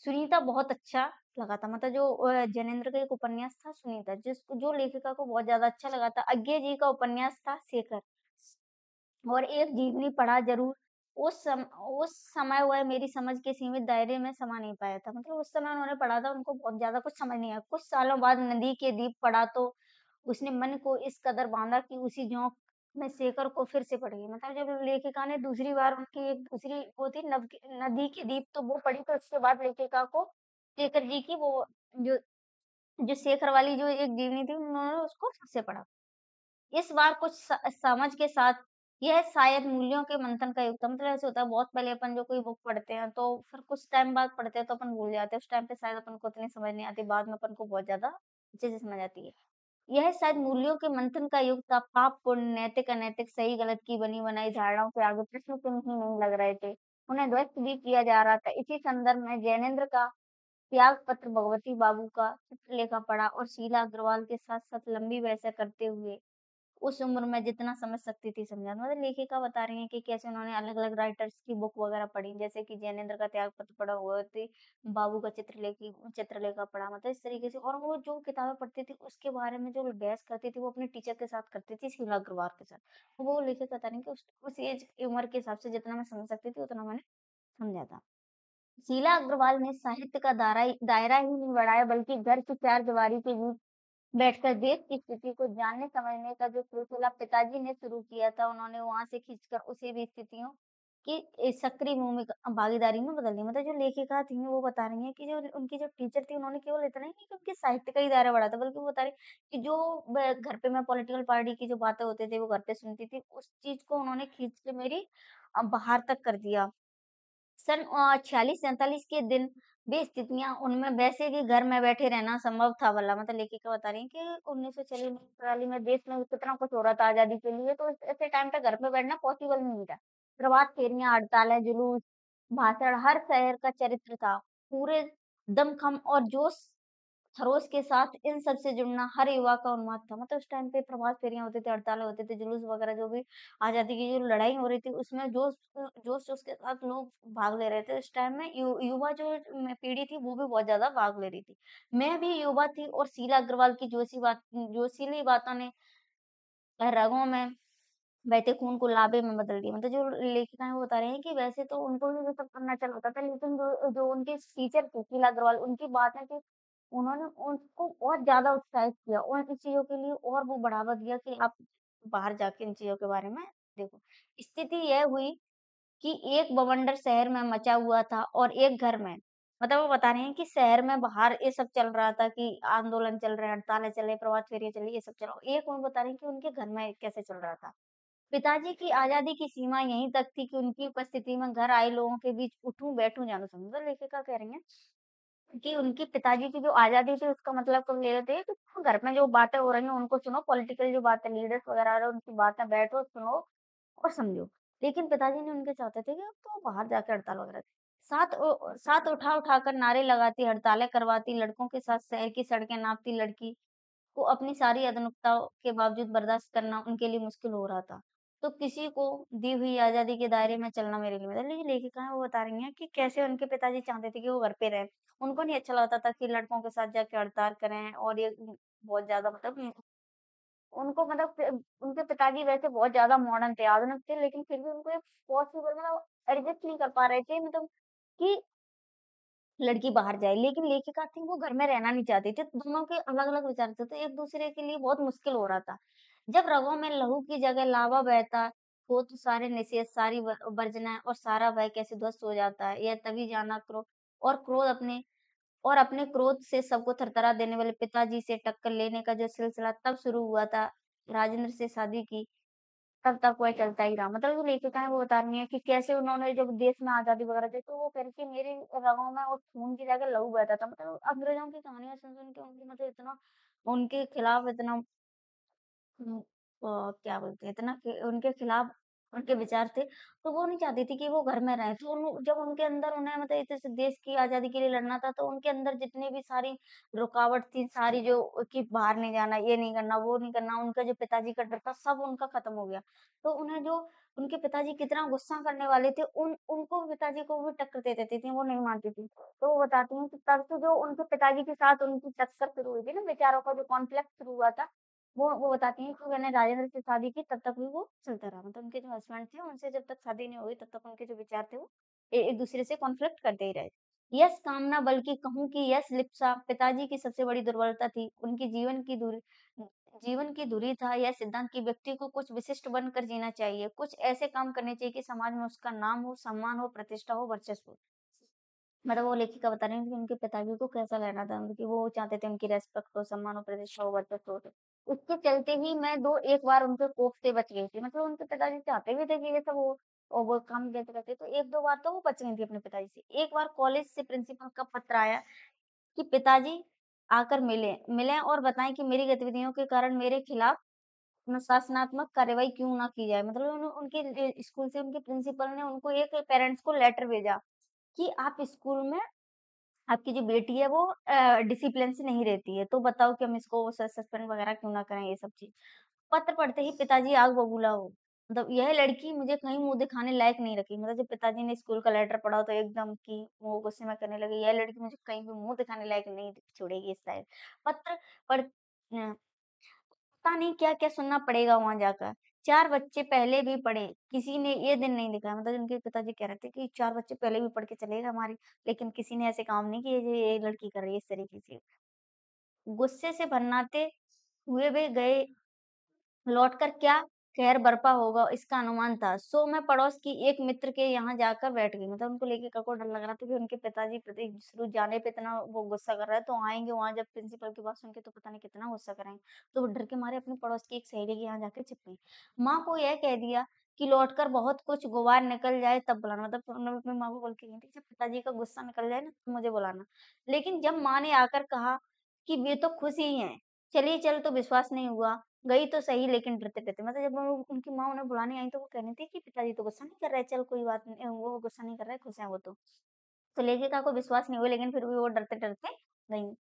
सुनीता बहुत अच्छा लगा था मतलब जो जैनेंद्र का एक उपन्यास था सुनीता जो लेखिका को बहुत ज़्यादा अच्छा लगा था। अज्ञे जी का उपन्यास था शेखर और एक जीवनी पढ़ा ज़रूर। उस समय वह मेरी समझ के सीमित दायरे में समा नहीं पाया था। मतलब उस समय उन्होंने पढ़ा था उनको बहुत ज़्यादा कुछ समझ नहीं आया। कुछ सालों बाद नदी के दीप पढ़ा तो उसने मन को इस कदर बाँधा कि उसी मैं शेखर को फिर से पढ़ी। मतलब जब लेखिका ने दूसरी बार उनकी एक दूसरी वो थी नदी की दीप तो वो पढ़ी, तो उसके बाद लेखिका को शेखर जी की वो जो जो शेखर वाली जो एक जीवनी थी उन्होंने उसको फिर से पढ़ा। इस बार कुछ समझ के साथ यह शायद मूल्यों के मंथन का युग था। मतलब ऐसे होता है बहुत पहले अपन जो कोई बुक पढ़ते हैं तो फिर कुछ टाइम बाद पढ़ते हैं तो अपन भूल जाते हैं। उस टाइम पे शायद अपन को उतनी समझ नहीं आती, बाद में अपन को बहुत ज़्यादा अच्छे से समझ आती है। यह शायद मूल्यों के मंथन का युग था। पाप पुण्य, नैतिक अनैतिक, सही गलत की बनी-बनाई धारणाओं के आगे प्रश्न चिन्ह ही नहीं लग रहे थे। उन्हें ध्वस्त भी किया जा रहा था। इसी संदर्भ में जैनेंद्र का त्याग पत्र, भगवती बाबू का चित्रलेखा पढ़ा और शीला अग्रवाल के साथ-साथ लंबी बहसें करते हुए उस उम्र में जितना समझ सकती थी समझा। मतलब लेखिका बता रही हैं कि कैसे उन्होंने अलग-अलग राइटर्स की बुक वगैरह पढ़ी, जैसे कि जैनेंद्र का त्यागपत्र पढ़ा, भगवती बाबू का चित्रलेखा पढ़ा। मतलब इस तरीके से और वो जो किताबें पढ़ती थी उसके बारे में जो बहस करती थी वो अपने टीचर के साथ करती थी, शीला अग्रवाल के साथ। तो वो लेखिका बता रही हैं कि उस एज उम्र के हिसाब से जितना मैं समझ सकती थी उतना मैंने समझा था। शीला अग्रवाल ने साहित्य का दायरा ही नहीं बढ़ाया, बल्कि घर की चारदीवारी के बीच बैठकर देश की स्थिति को जानने समझने का जो सिलसिला पिताजी ने शुरू किया था, उन्होंने वहाँ से खींचकर उसे भी स्थितियों की सक्रिय भूमिका भागीदारी में बदल दी। मतलब जो लेखिका थी वो बता रही हैं कि जो उनकी जो टीचर थी उन्होंने केवल इतना ही नहीं कि उनके साहित्य का ही दायरा बढ़ा था, बल्कि वो बता रही कि जो घर पे मैं पॉलिटिकल पार्टी की जो बातें होती थी वो घर पे सुनती थी, उस चीज को उन्होंने खींच के मेरी बाहर तक कर दिया। सन 46-47 के दिन भी स्थितियाँ उनमें वैसे भी घर में बैठे रहना संभव था भला। मतलब लेखिका बता रही हैं कि 1940 में देश में कितना कुछ हो रहा था आज़ादी के लिए, तो ऐसे टाइम पे घर पे बैठना पॉसिबल नहीं था। प्रभात फेरियाँ, हड़तालें, जुलूस, भाषण हर शहर का चरित्र था। पूरे दमखम और जोश खरोश के साथ इन सब से जुड़ना हर युवा का उन्माद था। मतलब उस टाइम पे प्रभात फेरियाँ होती थी, हड़तालें होती थी, जुलूस वगैरह जो भी आज़ादी की जो लड़ाई हो रही थी, उसमें जोश-जोश के साथ लोग भाग ले रहे थे। उस टाइम में युवा जो पीढ़ी थी, वो भी बहुत ज़्यादा भाग ले रही थी। मैं भी युवा थी और शीला अग्रवाल की जोशीली बातों ने रगों में बहते खून को लावे में बदल दिया। मतलब जो लेखिका हैं वो बता रहे हैं कि वैसे तो उनको भी ये सब करना अच्छा लगता था, लेकिन जो जो उनके टीचर थे शीला अग्रवाल, उनकी बातें थी, उन्होंने उनको और ज़्यादा उत्साहित किया और इन चीज़ों के लिए और वो बढ़ावा दिया कि आप बाहर जाके इन चीज़ों के बारे में देखो। स्थिति यह हुई कि एक बवंडर शहर में मचा हुआ था और एक घर में मतलब वो बता रहे हैं कि शहर में बाहर ये सब चल रहा था कि आंदोलन चल रहे हैं, हड़तालें चल रही, प्रभात फेरियाँ चल रही, ये सब चल रहा। एक वो बता रहे हैं कि उनके घर में कैसे चल रहा था। पिताजी की आज़ादी की सीमा यहीं तक थी कि उनकी उपस्थिति में घर आए लोगों के बीच उठूँ-बैठूँ जानो समझो। मतलब लेखिका कह रही हैं कि उनके पिताजी की जो आज़ादी थी उसका मतलब कब ले लेते हैं कि घर में जो बातें हो रही हैं उनको सुनो, पॉलिटिकल जो बातें लीडर्स वगैरह आ रहे हैं उनकी बातें बैठो, सुनो और समझो। लेकिन पिताजी ने उनके चाहते थे कि अब तो बाहर जाके हड़ताल वगैरह साथ उठा-उठा कर नारे लगाती, हड़तालें करवाती, लड़कों के साथ शहर की सड़कें नापती लड़की को अपनी सारी अधुनातम के बावजूद बर्दाश्त करना उनके लिए मुश्किल हो रहा था। तो किसी को दी हुई आज़ादी के दायरे में चलना मेरे लिए मतलब ये लेखिका हैं वो बता रही हैं कि कैसे उनके पिताजी चाहते थे कि वो घर पे रहें। उनको नहीं अच्छा लगता था कि लड़कों के साथ जाके हड़ताल करें और ये बहुत ज़्यादा मतलब उनको मतलब उनके पिताजी वैसे बहुत ज़्यादा मॉडर्न थे, आधुनिक थे, लेकिन फिर भी उनको ये पॉसिबल मतलब एडजस्ट नहीं कर पा रहे थे मतलब कि लड़की बाहर जाए, लेकिन लेखिका थी वो घर में रहना नहीं चाहती थी, दोनों के अलग-अलग विचार थे, तो एक-दूसरे के लिए बहुत मुश्किल हो रहा था। जब रगों में लहू की जगह लावा बहता हो तो सारे निषेध, सारी वर्जनाएँ और सारा भय कैसे ध्वस्त हो जाता है, यह तभी जाना क्रोध अपने क्रोध से सबको थरथरा देने वाले पिताजी से टक्कर लेने का जो सिलसिला तब शुरू हुआ था, राजेंद्र से शादी की तब तक वह चलता ही रहा। मतलब जो लेखिका हैं वो बता रही हैं कि कैसे उन्होंने जब देश में आज़ादी वगैरह दी तो वो कह रही थी मेरी रगों में उस खून की जगह लहू बहता था। मतलब अंग्रेज़ों की कहानियाँ सुन-सुन के उनको मतलब इतना उनके खिलाफ इतना हुँ, क्या बोलते हैं इतना कि उनके खिलाफ उनके विचार थे, तो वो नहीं चाहती थी कि वो घर में रहें। तो जब उनके अंदर उन्हें मतलब इस देश की आज़ादी के लिए लड़ना था, तो उनके अंदर जितनी भी सारी रुकावट थी, सारी जो कि बाहर नहीं जाना, ये नहीं करना, वो नहीं करना, उनका जो पिताजी का डर था, सब उनका खत्म हो गया। तो उन्हें जो उनके पिताजी कितना गुस्सा करने वाले थे, उनको पिताजी को भी टक्कर दे देती थी, वो नहीं मानती थी। तो वो बताती हैं कि तब से जो उनके पिताजी के साथ उनकी टक्कर शुरू हुई थी ना, विचारों का जो कॉन्फ्लिक्ट शुरू हुआ था, वो बताती हैं कि मैंने राजेंद्र से शादी की तब तक भी वो चलता रहा। मतलब उनके जो हस्बैंड थे उनसे जब तक शादी नहीं हुई तब तक उनके जो विचार थे वो एक-दूसरे से कॉन्फ्लिक्ट करते ही रहे। यश कामना बल्कि कहूँ कि यश लिप्सा पिताजी की सबसे बड़ी दुर्बलता थी। उनकी जीवन की दूरी जीवन की धुरी था यह सिद्धांत कि व्यक्ति को कुछ विशिष्ट बनकर जीना चाहिए, कुछ ऐसे काम करने चाहिए कि समाज में उसका नाम हो, सम्मान हो, प्रतिष्ठा हो, वर्चस्व हो। मतलब वो लेखिका बता रही हैं कि उनके पिताजी को कैसा रहना था, कि वो चाहते थे उनकी रिस्पेक्ट हो, सम्मान हो, प्रतिष्ठा हो, वर्चस्व हो। उसके चलते ही मैं 2 एक बार उनके कोप से बच गई थी। मतलब उनके पिताजी चाहते भी थे कि ये सब वो काम कैसे करते, तो 1-2 बार तो वो बच गई थी अपने पिताजी से। एक बार कॉलेज से प्रिंसिपल का पत्र आया कि पिताजी आकर मिलें और बताएँ कि मेरी गतिविधियों के कारण मेरे खिलाफ अनुशासनात्मक कार्रवाई क्यों ना की जाए। मतलब उनके स्कूल से उनके प्रिंसिपल ने उनको एक पेरेंट्स को लेटर भेजा कि आप स्कूल में आपकी जो बेटी है वो डिसिप्लिन से नहीं रहती है, तो बताओ कि हम इसको सस्पेंड वगैरह क्यों ना करें ये सब चीज़। पत्र पढ़ते ही पिताजी आग बबूला हो। मतलब यह लड़की मुझे कहीं मुँह दिखाने लायक नहीं रखी। मतलब जब पिताजी ने स्कूल का लेटर पढ़ा तो एकदम कि वो गुस्से में करने लगे, यह लड़की मुझे कहीं भी मुँह दिखाने लायक नहीं छोड़ेगी शायद। पत्र पढ़ पता नहीं क्या-क्या सुनना पड़ेगा वहाँ जाकर। 4 बच्चे पहले भी पढ़े, किसी ने ये दिन नहीं दिखाया। मतलब उनके पिताजी कह रहे थे कि 4 बच्चे पहले भी पढ़ के चले गए हमारे, लेकिन किसी ने ऐसे काम नहीं किए जो ये लड़की कर रही है इस तरीके से। गुस्से से भरनाते हुए वे गए, लौटकर क्या कहर बरपा होगा इसका अनुमान था। सो मैं पड़ोस की एक मित्र के यहाँ जाकर बैठ गई। मतलब उनको लेके को डर लग रहा था कि उनके पिताजी प्रति शुरू जाने पे इतना वो गुस्सा कर रहा है, तो आएँगे वहाँ जब प्रिंसिपल की बात सुन के तो पता नहीं कितना गुस्सा करेंगे। तो वो डर के मारे अपने पड़ोस की एक सहेली के यहाँ जाके छिप गई। माँ को यह कह दिया कि लौटकर बहुत कुछ गुबार निकल जाए तब बुलाना। मतलब उन्होंने अपनी माँ को बोल के गई थी, जब पिताजी का गुस्सा निकल जाए ना तो मुझे बुलाना। लेकिन जब माँ ने आकर कहा कि वे तो खुश ही हैं, चलिए चल तो विश्वास नहीं हुआ। गई तो सही लेकिन डरते-डरते। मतलब जब वो उनकी माँ उन्हें बुलाने आई तो वो कह रही थी कि पिताजी तो गुस्सा नहीं कर रहे, चल कोई बात नहीं, वो गुस्सा नहीं कर रहे, खुश हैं वो तो। तो लेखिका को विश्वास नहीं हुआ लेकिन फिर भी वो डरते-डरते गईं।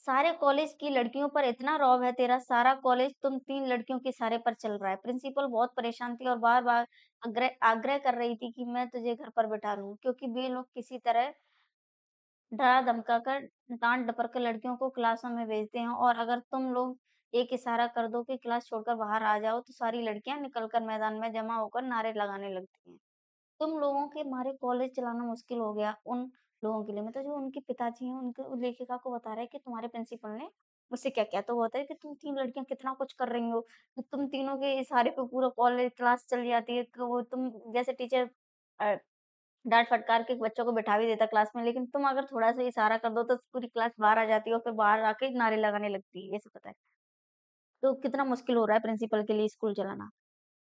सारे कॉलेज की लड़कियों पर इतना रौब है तेरा, सारा कॉलेज तुम 3 लड़कियों के इशारे पर चल रहा है। प्रिंसिपल बहुत परेशान थी और बार-बार आग्रह कर रही थी कि मैं तुझे घर पर बिठा लूँ, क्योंकि वे लोग किसी तरह डरा-धमकाकर, डाँट-डपट कर लड़कियों को क्लासों में भेजते हैं और अगर तुम लोग एक इशारा कर दो कि क्लास छोड़कर बाहर आ जाओ, तो सारी लड़कियाँ निकलकर मैदान में जमा होकर नारे लगाने लगती हैं। तुम लोगों के मारे कॉलेज चलाना मुश्किल हो गया उन लोगों के लिए। मतलब जो उनके पिताजी हैं, उनको लेखिका को बता रहे हैं कि तुम्हारे प्रिंसिपल ने मुझसे क्या-क्या तो वो होता है कि तुम 3 लड़कियाँ कितना कुछ कर रही हो, तो तुम तीनों के इशारे पे पूरा कॉलेज क्लास चल जाती है। तो वो तुम जैसे टीचर अ डाँट-फटकार के बच्चों को बिठा भी देता क्लास में, लेकिन तुम अगर थोड़ा-सा इशारा कर दो तो पूरी क्लास बाहर आ जाती है और फिर बाहर आके नारे लगाने लगती है, ये सब पता है। तो कितना मुश्किल हो रहा है प्रिंसिपल के लिए स्कूल चलाना।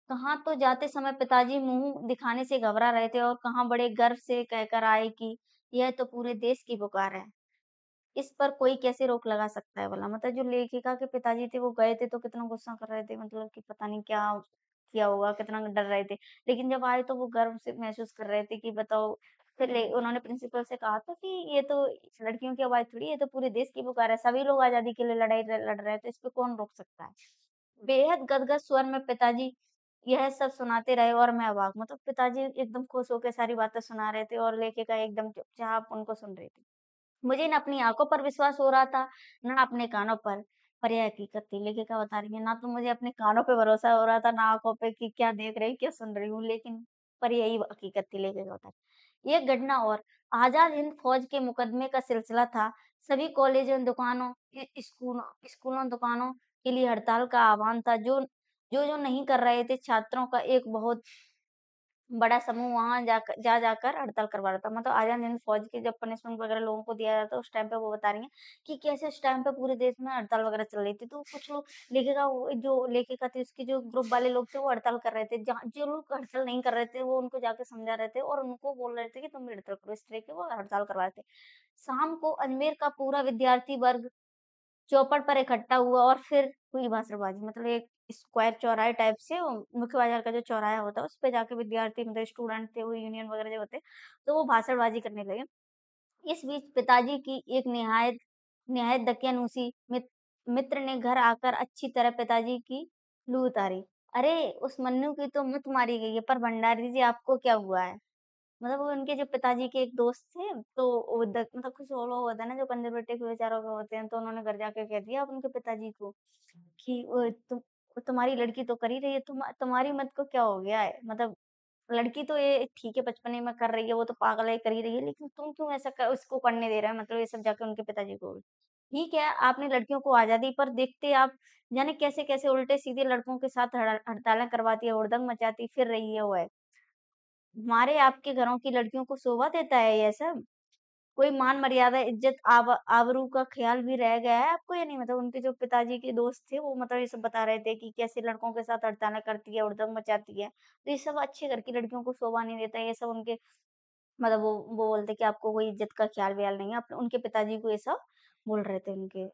कहाँ तो जाते समय पिताजी मुँह दिखाने से घबरा रहे थे और कहाँ बड़े गर्व से कहकर आए कि यह तो पूरे देश की पुकार है। इस पर कोई कैसे रोक लगा सकता है भला? मतलब जो लेखिका के पिताजी थे वो गए थे तो कितना गुस्सा कर रहे थे, मतलब कि पता नहीं क्या किया होगा, कितना डर रहे थे। लेकिन जब आए तो वो गर्व से महसूस कर रहे थे कि बताओ, फिर ले उन्होंने प्रिंसिपल से कहा था कि ये तो लड़कियों की आवाज़ थोड़ी है, ये तो पूरे देश की पुकार है, सभी लोग आज़ादी के लिए लड़ाई लड़ रहे हैं, तो इस पे कौन रोक सकता है? बेहद गदगद स्वर में पिताजी यह सब सुनाते रहे और मैं अवाक। मतलब पिताजी एकदम खुश होके सारी बातें सुना रहे थे और लेखिका एकदम चुपचाप उनको सुन रही थी। मुझे ना अपनी आँखों पर विश्वास हो रहा था, ना अपने कानों पर यह हकीकत थी। लेखिका बता रही है, ना तो मुझे अपने कानों पे भरोसा हो रहा था, ना आँखों पे कि क्या देख रही हूँ, क्या सुन रही हूँ, लेकिन पर यही हकीकत थी, लेखिका बता रही है। एक घटना और, आज़ाद हिंद फ़ौज के मुकदमे का सिलसिला था। सभी कॉलेजों, दुकानों, स्कूलों, दुकानों के लिए हड़ताल का आह्वान था। जो नहीं कर रहे थे, छात्रों का एक बहुत बड़ा समूह वहाँ जाकर हड़ताल करवा रहा था। मतलब आज़ाद हिंद फ़ौज की जब पनिशमेंट वगैरह लोगों को दिया जाता है, उस टाइम पे वो बता रही हैं कि कैसे उस टाइम पे पूरे देश में हड़ताल वगैरह चल रही थी। तो कुछ लोग जो लेखिका थी उसके जो ग्रुप वाले लोग थे वो हड़ताल कर रहे थे। जहाँ जो लोग हड़ताल नहीं कर रहे थे वो उनको जाके समझा रहे थे और उनको बोल रहे थे कि तुम भी हड़ताल करो। इस तरह के वो हड़ताल करवा रहे थे। शाम को अजमेर का पूरा विद्यार्थी वर्ग चौपड़ पर इकट्ठा हुआ और फिर हुई भाषणबाजी। मतलब एक स्क्वायर चौराहे टाइप से मुख्य बाजार का जो चौराहा होता है, उस पे जाके विद्यार्थी मतलब स्टूडेंट थे, वो यूनियन वगैरह जो होते, तो वो भाषणबाजी करने लगे। इस बीच पिताजी की एक निहायत निहायत दकियानूसी मित्र ने घर आकर अच्छी तरह पिताजी की लू उतारी। "अरे! उस मन्नू की तो मत मारी गई है, पर भंडारी जी आपको क्या हुआ है?" मतलब वो उनके जो पिताजी के एक दोस्त थे, तो वो मतलब कुछ वो लोग होते हैं ना जो कंज़र्वेटिव विचारों के होते हैं, तो उन्होंने घर जाके कह दिया अब उनके पिताजी को कि तुम्हारी लड़की तो कर ही रही है, तुम्हारी मत को क्या हो गया है? मतलब लड़की तो ये ठीक है बचपने में कर रही है, वो तो पागल है, कर ही रही है, लेकिन तुम क्यों ऐसा उसको करने दे रहे हो? मतलब ये सब जाके उनके पिताजी को बोले। ठीक है, आपने लड़कियों को आज़ादी पर देखते आप जाने कैसे-कैसे उल्टे-सीधे लड़कों के साथ हड़तालें करवाती है, हुड़दंग मचाती फिर रही है वो। हमारे आपके घरों की लड़कियों को शोभा देता है ये सब? कोई मान मर्यादा, इज़्ज़त, आबरू का ख़्याल भी रह गया है आपको या नहीं? मतलब उनके जो पिताजी के दोस्त थे वो मतलब ये सब बता रहे थे कि कैसे लड़कों के साथ हड़तालें करती है, हुड़दंग मचाती है। तो ये सब अच्छे घर की लड़कियों को शोभा नहीं देता है, ये सब उनके मतलब वो बोलते कि आपको कोई इज़्ज़त का ख़्याल-व्याल नहीं है। उनके पिताजी को ये सब बोल रहे थे उनके।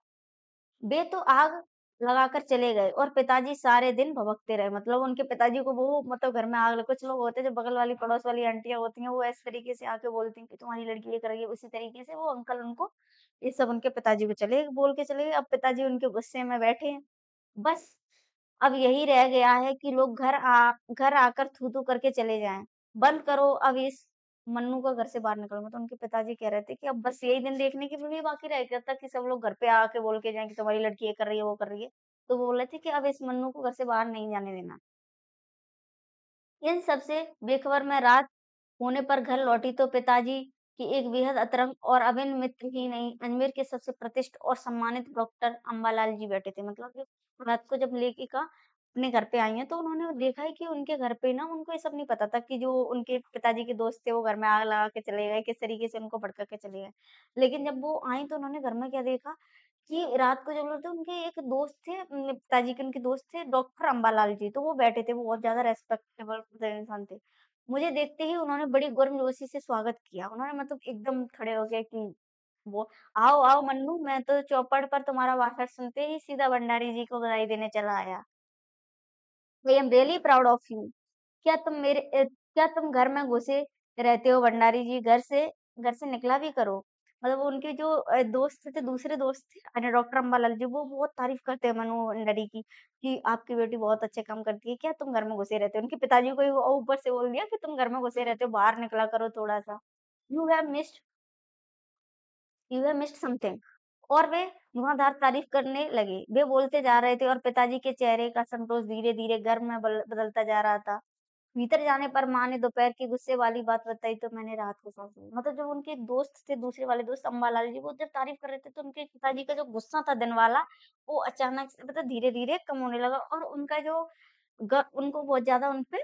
वे तो आग लगाकर चले गए और पिताजी सारे दिन भभकते रहे। मतलब उनके पिताजी को वो मतलब घर में आग, कुछ लोग होते हैं जो बगल वाली पड़ोस वाली आंटियाँ होती हैं, वो इस तरीके से आके बोलती हैं कि तुम्हारी लड़की ये कर रही है। उसी तरीके से वो अंकल उनको ये सब उनके पिताजी को बोल के चले गए। अब पिताजी उनके गुस्से में बैठे हैं। बस अब यही रह गया है कि लोग घर आकर थू-थू करके चले जाएँ। बंद करो अब इस मन्नू को घर से बाहर निकालो। मतलब उनके पिताजी कह रहे थे कि अब बस यही दिन देखने के लिए बाकी रह गया था कि सब लोग घर पे आके बोल के जाएँ कि तुम्हारी लड़की ये कर रही है, वो कर रही है। तो वो बोल रहे थे कि अब इस मन्नू को घर से बाहर नहीं जाने देना। इन सब से बेखबर मैं रात होने पर घर लौटी तो पिताजी की एक बेहद अतरंग और अभिन्न मित्र ही नहीं, अजमेर के सबसे प्रतिष्ठित और सम्मानित डॉक्टर अम्बालाल जी बैठे थे। मतलब कि रात को जब लेखिका अपने घर पे आई हैं, तो उन्होंने देखा है कि उनके घर पे ना उनको ये सब नहीं पता था कि जो उनके पिताजी के दोस्त थे, वो घर में आग लगा के चले गए, किस तरीके से उनको भड़का के चले गए। लेकिन जब वो आई तो उन्होंने घर में क्या देखा कि रात को जब लोग थे उनके एक दोस्त थे पिताजी के उनके दोस्त थे डॉक्टर अम्बालाल जी, तो वो बैठे थे, वो बहुत ज़्यादा रिस्पेक्टेबल इंसान थे। मुझे देखते ही उन्होंने बड़ी गर्मजोशी से स्वागत किया। उन्होंने मतलब एकदम खड़े हो गए कि वो आओ, आओ मन्नू, मैं तो चौपड़ पर तुम्हारा भाषण सुनते ही सीधा भंडारी जी को बधाई देने चला आया। I am really proud of you. क्या तुम घर में घुसे रहते हो भंडारी जी? घर से निकला भी करो। मतलब वो उनके जो दोस्त थे, दूसरे दोस्त थे डॉक्टर अम्बालाल जी, वो बहुत तारीफ़ करते हैं मनु भंडारी की, कि आपकी बेटी बहुत अच्छे काम करती है। क्या तुम घर में घुसे रहते हो? उनके पिताजी को ही वो ऊपर से बोल दिया कि तुम घर में घुसे रहते हो, बाहर निकला करो थोड़ा-सा। You have missed you have missed something. और वे धुआँधार तारीफ़ करने लगे। वे बोलते जा रहे थे और पिताजी के चेहरे का संतोष धीरे-धीरे गर्व में बदलता जा रहा था। भीतर जाने पर माँ ने दोपहर की गुस्से वाली बात बताई तो मैंने रात को सांस ली। मतलब जो उनके दोस्त थे, दूसरे वाले दोस्त अम्बालाल जी, वो जब तारीफ़ कर रहे थे तो उनके पिताजी का जो गुस्सा था दिन वाला, वो अचानक से मतलब धीरे-धीरे कम होने लगा और उनका जो उनको बहुत ज़्यादा उन पे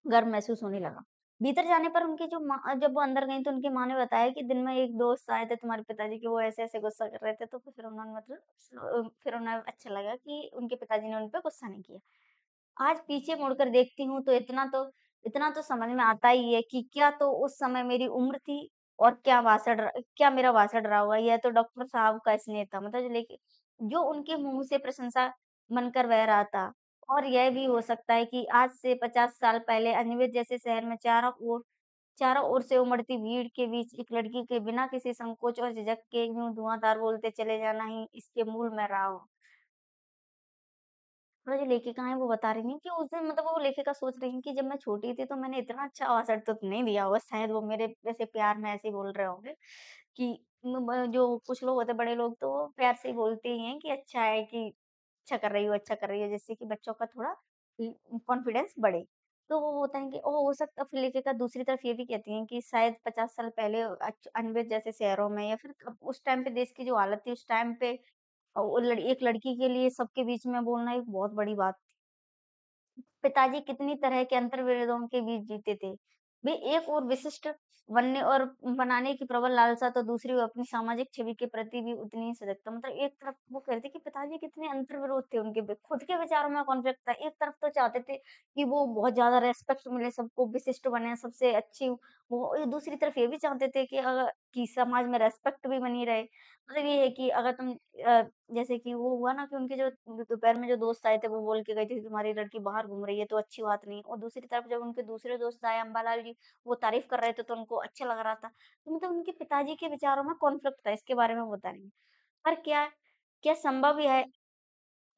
गर्व महसूस होने लगा। भीतर जाने पर उनकी जो माँ जब वो अंदर गईं तो उनकी माँ ने बताया कि दिन में एक दोस्त आए थे तुम्हारे पिताजी के, वो ऐसे-ऐसे गुस्सा कर रहे थे, तो फिर उन्होंने मतलब फिर उन्हें अच्छा लगा कि उनके पिताजी ने उन पे गुस्सा नहीं किया। आज पीछे मुड़कर देखती हूँ तो इतना तो समझ में आता ही है कि क्या तो उस समय मेरी उम्र थी और क्या मेरा भाषण रहा होगा। यह तो डॉक्टर साहब का स्नेह था। मतलब जो उनके मुँह से प्रशंसा बनकर बह रहा था। और यह भी हो सकता है कि आज से 50 साल पहले अजमेर जैसे शहर में चारों ओर से उमड़ती भीड़ के बीच एक लड़की के बिना किसी संकोच और झिझक के यूँ धुआंधार बोलते चले जाना ही इसके मूल में रहा हो। वो जो लेखिका हैं वो बता रही हैं कि उस दिन मतलब वो लेखिका सोच रही हैं कि जब मैं छोटी थी तो मैंने इतना अच्छा अवसर तो नहीं दिया होगा, शायद वो मेरे जैसे प्यार में ऐसे ही बोल रहे होंगे कि जो कुछ लोग होते हैं बड़े लोग तो वो प्यार से ही बोलते ही हैं कि अच्छा है कि अच्छा कर रही हो जिससे कि बच्चों का थोड़ा कॉन्फिडेंस बढ़े। तो वो होता है कि हो सकता है फिर लेखिका दूसरी तरफ ये भी कहती हैं कि शायद 50 साल पहले अनभिज्ञ जैसे शहरों में या फिर उस टाइम पे देश की जो हालत थी उस टाइम पे वो एक लड़की के लिए सबके बीच में बोलना एक बहुत बड़ी बात थी। पिताजी कितनी तरह के अंतर्विरोधों के बीच जीते थे। वे एक ओर विशिष्ट बनने और बनाने की प्रबल लालसा तो दूसरी ओर अपनी सामाजिक छवि के प्रति भी उतनी ही सजगता। मतलब एक तरफ वो कह रहे थे कि पिताजी कितने अंतर्विरोध थे उनके खुद के विचारों में कॉन्फ्लिक्ट था। एक तरफ तो चाहते थे कि वो बहुत ज़्यादा रिस्पेक्ट मिले सबको, विशिष्ट बने, सबसे अच्छी वो दूसरी तरफ ये भी चाहते थे कि समाज में रिस्पेक्ट भी बनी रहे। मतलब ये है कि अगर तुम जैसे कि वो हुआ ना कि उनके जो दोपहर में जो दोस्त आए थे वो बोल के गए थे कि तुम्हारी लड़की बाहर घूम रही है तो अच्छी बात नहीं और दूसरी तरफ जब उनके दूसरे दोस्त आए अम्बालाल जी वो तारीफ कर रहे थे तो उनको अच्छा लग रहा था। तो मतलब उनके पिताजी के विचारों में कॉन्फ्लिक्ट था इसके बारे में वो बता रही हैं। पर क्या क्या संभव है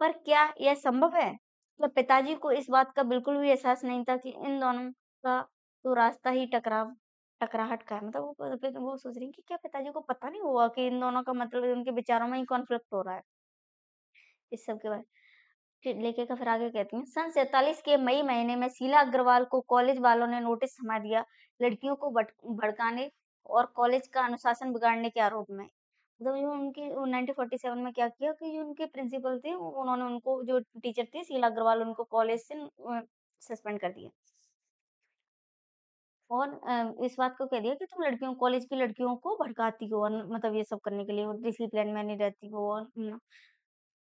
पर क्या यह संभव है? तो पिताजी को इस बात का बिल्कुल भी एहसास नहीं था कि इन दोनों का तो रास्ता ही टकराहट का है। मतलब वो सोच रही हैं कि क्या पिताजी को पता नहीं हुआ कि इन दोनों का मतलब उनके विचारों में ही कॉन्फ्लिक्ट हो रहा है, इस सब के बारे फिर लेखिका फिर आगे कहती हैं, सन 47 के मई महीने में शीला अग्रवाल को कॉलेज वालों ने नोटिस थमा दिया, लड़कियों को भड़काने और कॉलेज का अनुशासन बिगाड़ने के आरोप में। मतलब जो उनके 1947 में क्या किया कि जो उनके प्रिंसिपल थे, उन्होंने उनको जो टीचर थे शीला अग्रवाल उनको कॉलेज से सस्पेंड कर दिया। और इस बात को कह दिया कि तुम लड़कियों कॉलेज की लड़कियों को भड़काती हो और मतलब ये सब करने के लिए और डिसिप्लिन में नहीं रहती हो और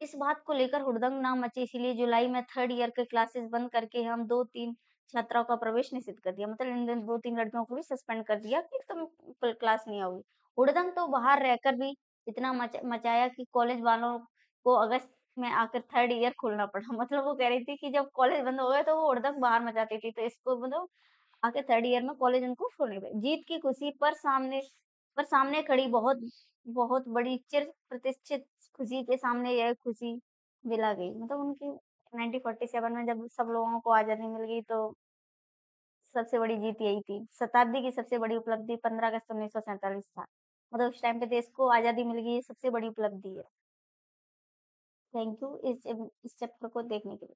इस बात को लेकर हुड़दंग ना मचे इसीलिए जुलाई में 3rd ईयर के क्लासेस बंद करके हम 2-3 छात्राओं का प्रवेश निषिद्ध कर दिया। मतलब इन दिन 2-3 लड़कियों को भी सस्पेंड कर दिया कि तुम क्लास नहीं आओगी। हुड़दंग तो बाहर रहकर भी इतना मचाया कि कॉलेज वालों को अगस्त में आकर 3rd ईयर खोलना पड़ा। मतलब वो कह रही थी कि जब कॉलेज बंद हो गए तो वो हुड़दंग बाहर मचाती थी। तो इसको मतलब आके 3rd ईयर में कॉलेज उनको छोड़ने पड़े। जीत की खुशी पर सामने खड़ी बहुत बहुत बड़ी चिर प्रतिष्ठित खुशी के सामने यह खुशी दिला गई। मतलब उनकी 1947 में जब सब लोगों को आज़ादी मिल गई तो सबसे बड़ी जीत यही थी। शताब्दी की सबसे बड़ी उपलब्धि 15 अगस्त 1947 था। मतलब उस टाइम पे देश को आज़ादी मिल गई, ये सबसे बड़ी उपलब्धि है। थैंक यू इस चैप्टर को देखने के लिए।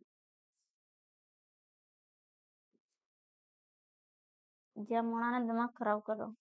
जय मौलाना दिमाग खराब कर रहा हूँ।